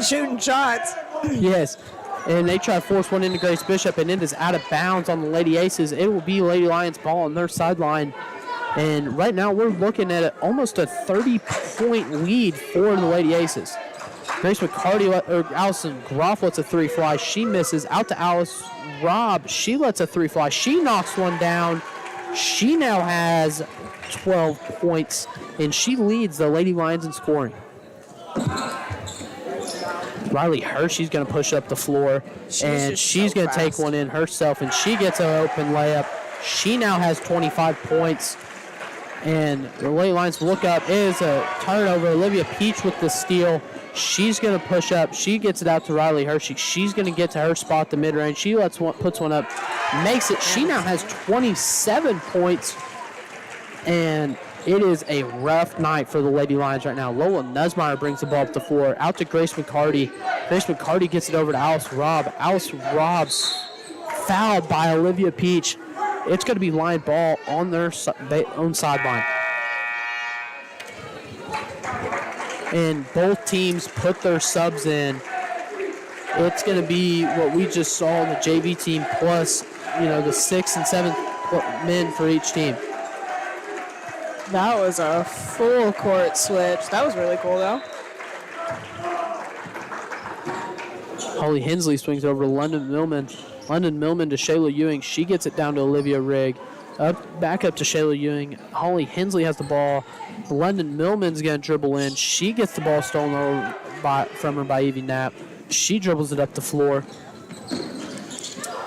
shooting shots. Yes, and they try to force one into Grace Bishop, and it is out of bounds on the Lady Aces. It will be Lady Lions ball on their sideline. And right now we're looking at almost a 30-point lead for the Lady Aces. Grace McCarty, or Allison Groff lets a three fly. She misses. Out to Alice Robb. She lets a three fly. She knocks one down. She now has 12 points, and she leads the Lady Lions in scoring. Riley Hershey's going to push up the floor, and she's going to take one in herself, and she gets an open layup. She now has 25 points. And the Lady Lions look up. It is a turnover. Olivia Peach with the steal. She's going to push up. She gets it out to Riley Hershey. She's going to get to her spot, the mid-range. She puts one up, makes it. She now has 27 points. And it is a rough night for the Lady Lions right now. Lola Nussmeyer brings the ball up the floor, out to Grace McCarty. Grace McCarty gets it over to Alice Robb. Alice Robb's fouled by Olivia Peach. It's going to be Lion ball on their own sideline. And both teams put their subs in. It's going to be what we just saw in the JV team plus, the 6th and 7th men for each team. That was a full court switch. That was really cool, though. Holly Hensley swings over to London Millman. London Millman to Shayla Ewing. She gets it down to Olivia Rigg. Back up to Shayla Ewing. Holly Hensley has the ball. London Millman's going to dribble in. She gets the ball stolen over from her by Evie Knapp. She dribbles it up the floor.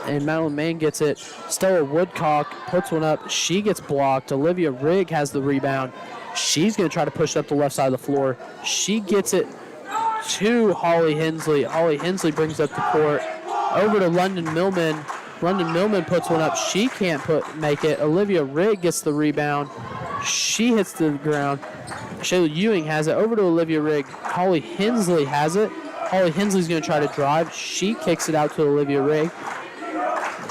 And Madeline Mann gets it. Stella Woodcock puts one up. She gets blocked. Olivia Rigg has the rebound. She's going to try to push it up the left side of the floor. She gets it to Holly Hensley. Holly Hensley brings up the court. Over to London Millman. London Millman puts one up. She can't make it. Olivia Rigg gets the rebound. She hits the ground. Shayla Ewing has it. Over to Olivia Rigg. Holly Hensley has it. Holly Hensley's going to try to drive. She kicks it out to Olivia Rigg.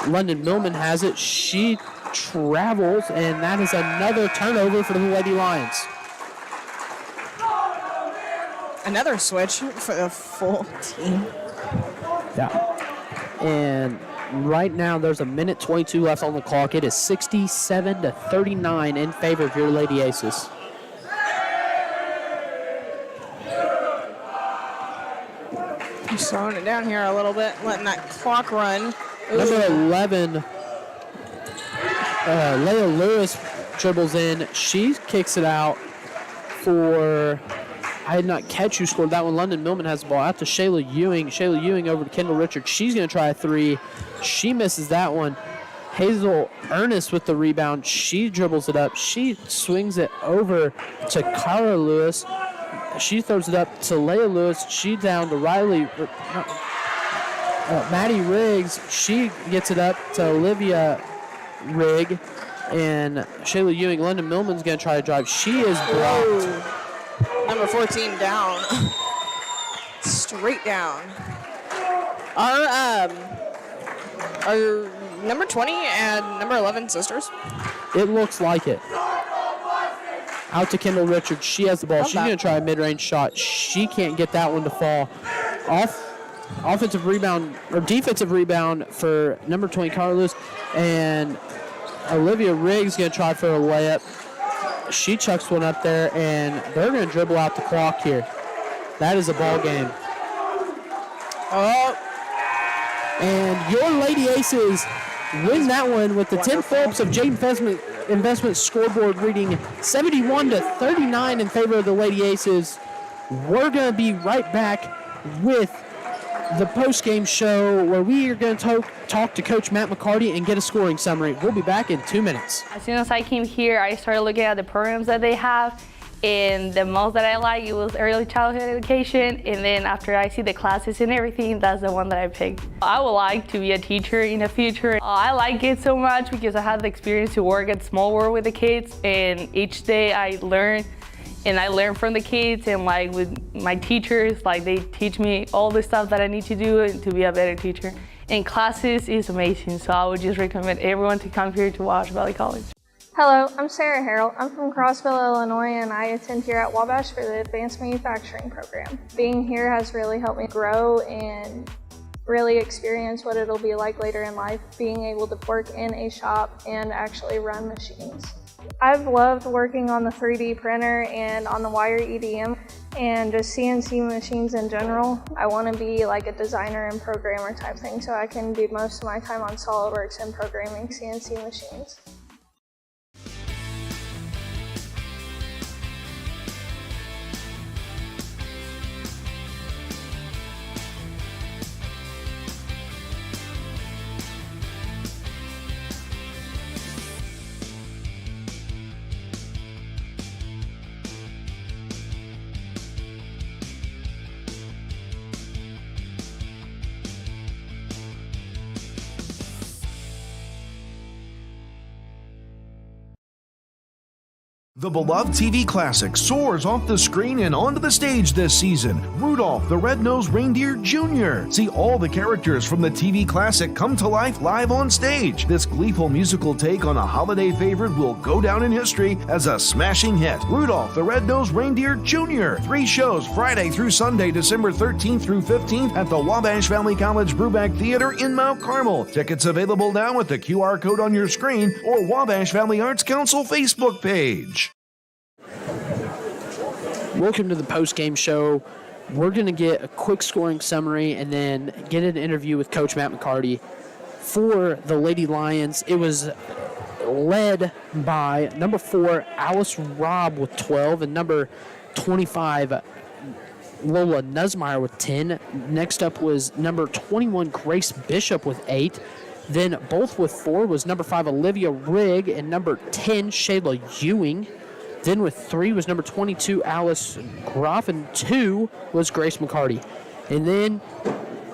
London Millman has it. She travels, and that is another turnover for the Lady Lions. Another switch for the full team. Yeah. And right now there's a minute 22 left on the clock. It is 67-39 in favor of your Lady Aces. I'm slowing it down here a little bit, letting that clock run. Number 11, Leah Lewis dribbles in. She kicks it out for, I did not catch who scored that one. London Millman has the ball out to Shayla Ewing. Shayla Ewing over to Kendall Richards. She's going to try a three. She misses that one. Hazel Ernest with the rebound. She dribbles it up. She swings it over to Cara Lewis. She throws it up to Leah Lewis. She down to Maddie Riggs. She gets it up to Olivia Rigg. And Shayla Ewing. London Millman's going to try to drive. She is blocked. Number 14 down. Straight down. Are number 20 and number 11 sisters? It looks like it. Out to Kendall Richards. She has the ball. She's going to try a mid-range shot. She can't get that one to fall. Offensive rebound or defensive rebound for number 20 Carlos, and Olivia Riggs going to try for a layup. She chucks one up there, and they're going to dribble out the clock here. That is a ball game. Oh. And your Lady Aces win that one with the Tim Phillips of Jade Investment scoreboard reading 71-39 in favor of the Lady Aces. We're going to be right back with the post-game show where we are going to talk to Coach Matt McCarty and get a scoring summary. We'll be back in 2 minutes. As soon as I came here, I started looking at the programs that they have, and the most that I like, it was early childhood education, and then after I see the classes and everything, that's the one that I picked. I would like to be a teacher in the future. I like it so much because I had the experience to work at Small World with the kids, and each day I learn. And I learn from the kids, and like with my teachers, like they teach me all the stuff that I need to do to be a better teacher. And classes is amazing, so I would just recommend everyone to come here to Wabash Valley College. Hello, I'm Sarah Harrell. I'm from Crossville, Illinois, and I attend here at Wabash for the Advanced Manufacturing Program. Being here has really helped me grow and really experience what it'll be like later in life, being able to work in a shop and actually run machines. I've loved working on the 3D printer and on the wire EDM and just CNC machines in general. I want to be like a designer and programmer type thing, so I can do most of my time on SolidWorks and programming CNC machines. The beloved TV classic soars off the screen and onto the stage this season. Rudolph the Red-Nosed Reindeer Jr. See all the characters from the TV classic come to life live on stage. This gleeful musical take on a holiday favorite will go down in history as a smashing hit. Rudolph the Red-Nosed Reindeer Jr. 3 shows Friday through Sunday, December 13th through 15th at the Wabash Valley College Brubeck Theater in Mount Carmel. Tickets available now with the QR code on your screen or Wabash Valley Arts Council Facebook page. Welcome to the post-game show. We're going to get a quick scoring summary and then get an interview with Coach Matt McCarty. For the Lady Lions, it was led by number 4, Alice Robb with 12, and number 25, Lola Nussmeyer with 10. Next up was number 21, Grace Bishop with 8. Then both with 4 was number 5, Olivia Rigg, and number 10, Shayla Ewing. Then with 3 was number 22, Alice Groff, and 2 was Grace McCarty. And then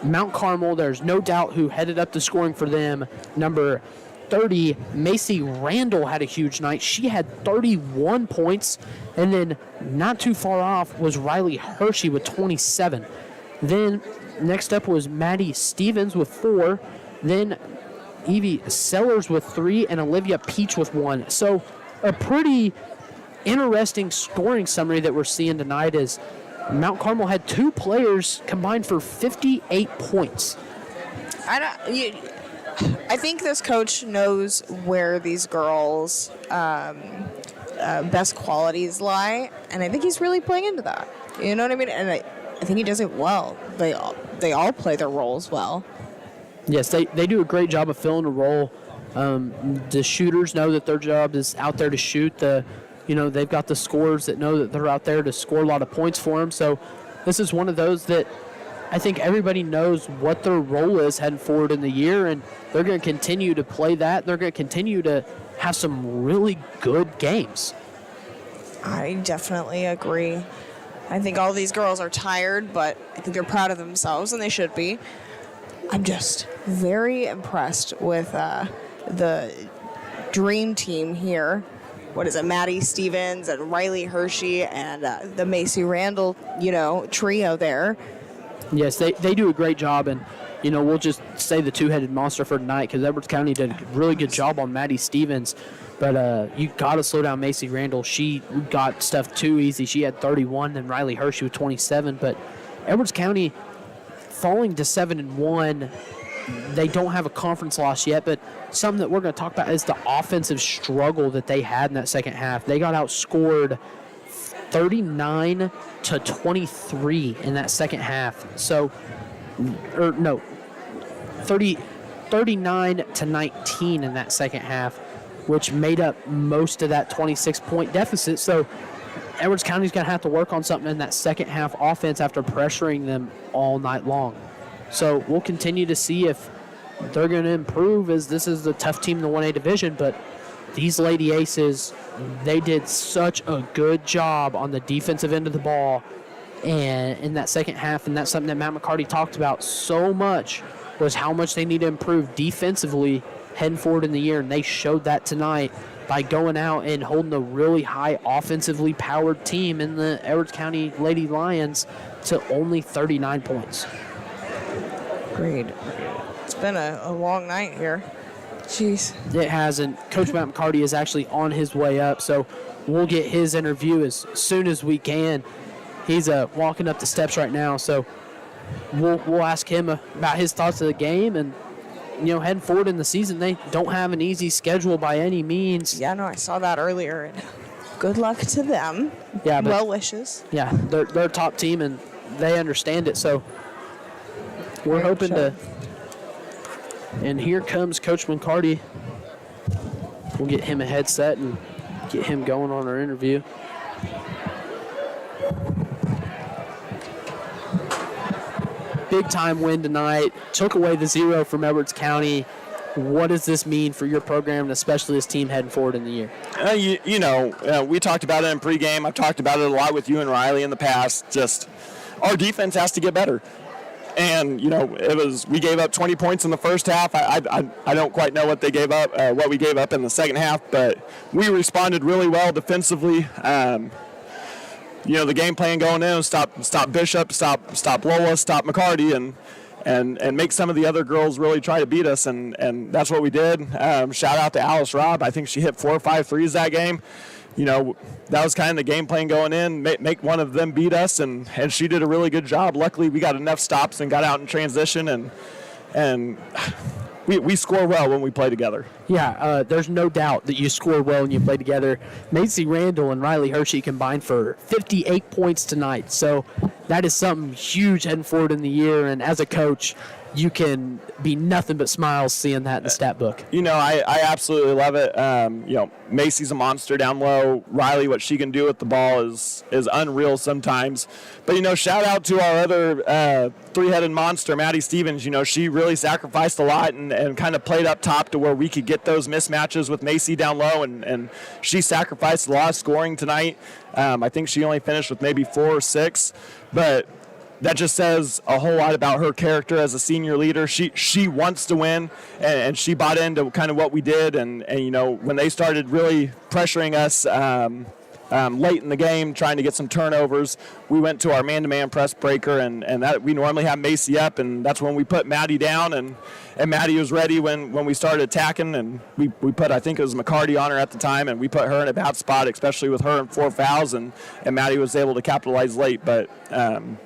Mount Carmel, there's no doubt who headed up the scoring for them. Number 30, Macy Randall had a huge night. She had 31 points. And then not too far off was Riley Hershey with 27. Then next up was Maddie Stevens with 4. Then Evie Sellers with 3 and Olivia Peach with 1. So a pretty interesting scoring summary that we're seeing tonight is Mount Carmel had 2 players combined for 58 points. I think this coach knows where these girls' best qualities lie, and I think he's really playing into that. You know what I mean? And I think he does it well. They all play their roles well. Yes, they do a great job of filling a role. The shooters know that their job is out there to shoot. They've got the scorers that know that they're out there to score a lot of points for them. So this is one of those that I think everybody knows what their role is heading forward in the year, and they're going to continue to play that. They're going to continue to have some really good games. I definitely agree. I think all these girls are tired, but I think they're proud of themselves, and they should be. I'm just very impressed with the dream team here. What is it, Maddie Stevens and Riley Hershey and the Macy Randall, trio there. Yes, they do a great job, and, we'll just say the two-headed monster for tonight because Edwards County did a really good job on Maddie Stevens, but you got to slow down Macy Randall. She got stuff too easy. She had 31, and Riley Hershey with 27, but Edwards County falling to 7-1. They don't have a conference loss yet, but something that we're going to talk about is the offensive struggle that they had in that second half. They got outscored 39-23 in that second half. 39-19 in that second half, which made up most of that 26-point deficit. So Edwards County's going to have to work on something in that second half offense after pressuring them all night long. So we'll continue to see if they're going to improve, as this is a tough team in the 1A division, but these Lady Aces, they did such a good job on the defensive end of the ball and in that second half, and that's something that Matt McCarty talked about so much, was how much they need to improve defensively heading forward in the year, and they showed that tonight by going out and holding a really high offensively powered team in the Edwards County Lady Lions to only 39 points. Agreed. It's been a long night here. Jeez. It has, and Coach Matt McCarty is actually on his way up, so we'll get his interview as soon as we can. He's walking up the steps right now, so we'll ask him about his thoughts of the game, and heading forward in the season, they don't have an easy schedule by any means. Yeah, no, I saw that earlier. And good luck to them. Yeah, well wishes. Yeah, they're a top team, and they understand it, so we're hoping to. And here comes Coach McCarty. We'll get him a headset and get him going on our interview. Big time win tonight. Took away the 0 from Edwards County. What does this mean for your program, and especially this team heading forward in the year? We talked about it in pregame. I've talked about it a lot with you and Riley in the past. Just our defense has to get better. and we gave up 20 points in the first half. I don't quite know what they gave up, what we gave up in the second half, but we responded really well defensively. The game plan going in was stop Bishop, stop Lola, stop McCarty, and make some of the other girls really try to beat us, and that's what we did. Shout out to Alice Robb. I think she hit 4 or 5 threes that game. That was kind of the game plan going in, make one of them beat us, and she did a really good job. Luckily, we got enough stops and got out in transition, and we score well when we play together. Yeah, there's no doubt that you score well when you play together. Macy Randall and Riley Hershey combined for 58 points tonight, so that is something huge heading forward in the year, and as a coach, you can be nothing but smiles seeing that in the stat book. I absolutely love it. Macy's a monster down low. Riley, what she can do with the ball is unreal sometimes. But, shout out to our other three-headed monster, Maddie Stevens. She really sacrificed a lot and kind of played up top to where we could get those mismatches with Macy down low, and she sacrificed a lot of scoring tonight. I think she only finished with maybe 4 or 6, but that just says a whole lot about her character as a senior leader. She wants to win, and she bought into kind of what we did. And when they started really pressuring us late in the game, trying to get some turnovers, we went to our man-to-man press breaker, and that we normally have Macy up, and that's when we put Maddie down, and Maddie was ready when we started attacking, and we put, I think it was McCarty on her at the time, and we put her in a bad spot, especially with her in 4 fouls, and Maddie was able to capitalize late. But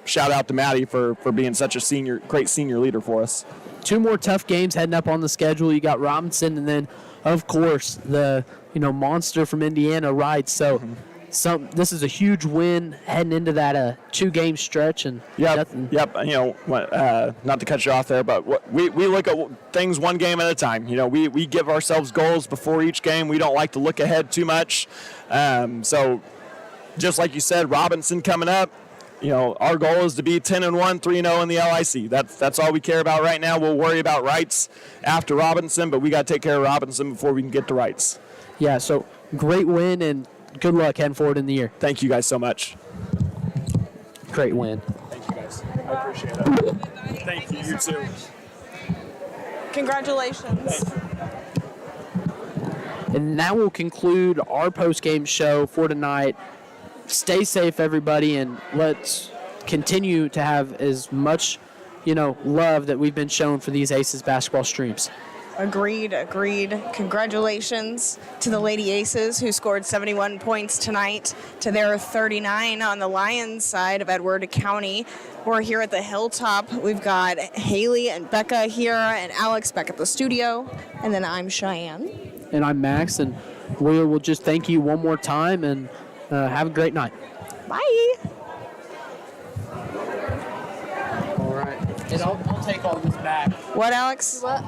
shout out to Maddie for being such a great senior leader for us. 2 more tough games heading up on the schedule. You got Robinson, and then, of course, the monster from Indiana, Wright. So this is a huge win heading into that 2-game stretch. And Yep. Not to cut you off there, but we look at things one game at a time. We give ourselves goals before each game. We don't like to look ahead too much. So just like you said, Robinson coming up, our goal is to be 10-1, 3-0 in the LIC. That's all we care about right now. We'll worry about Wrights after Robinson, but we got to take care of Robinson before we can get to Wrights. Yeah, so great win, and good luck heading forward in the year. Thank you guys so much. Great win. Thank you guys. I appreciate it. Thank you. You too. Congratulations. And that will conclude our post-game show for tonight. Stay safe, everybody, and let's continue to have as much, love that we've been shown for these Aces basketball streams. Agreed. Congratulations to the Lady Aces, who scored 71 points tonight to their 39 on the Lions side of Edward County. We're here at the Hilltop. We've got Haley and Becca here, and Alex back at the studio, and then I'm Cheyenne. And I'm Max, and we will just thank you one more time, and have a great night. Bye. All right. And I'll take all this back. What, Alex? What?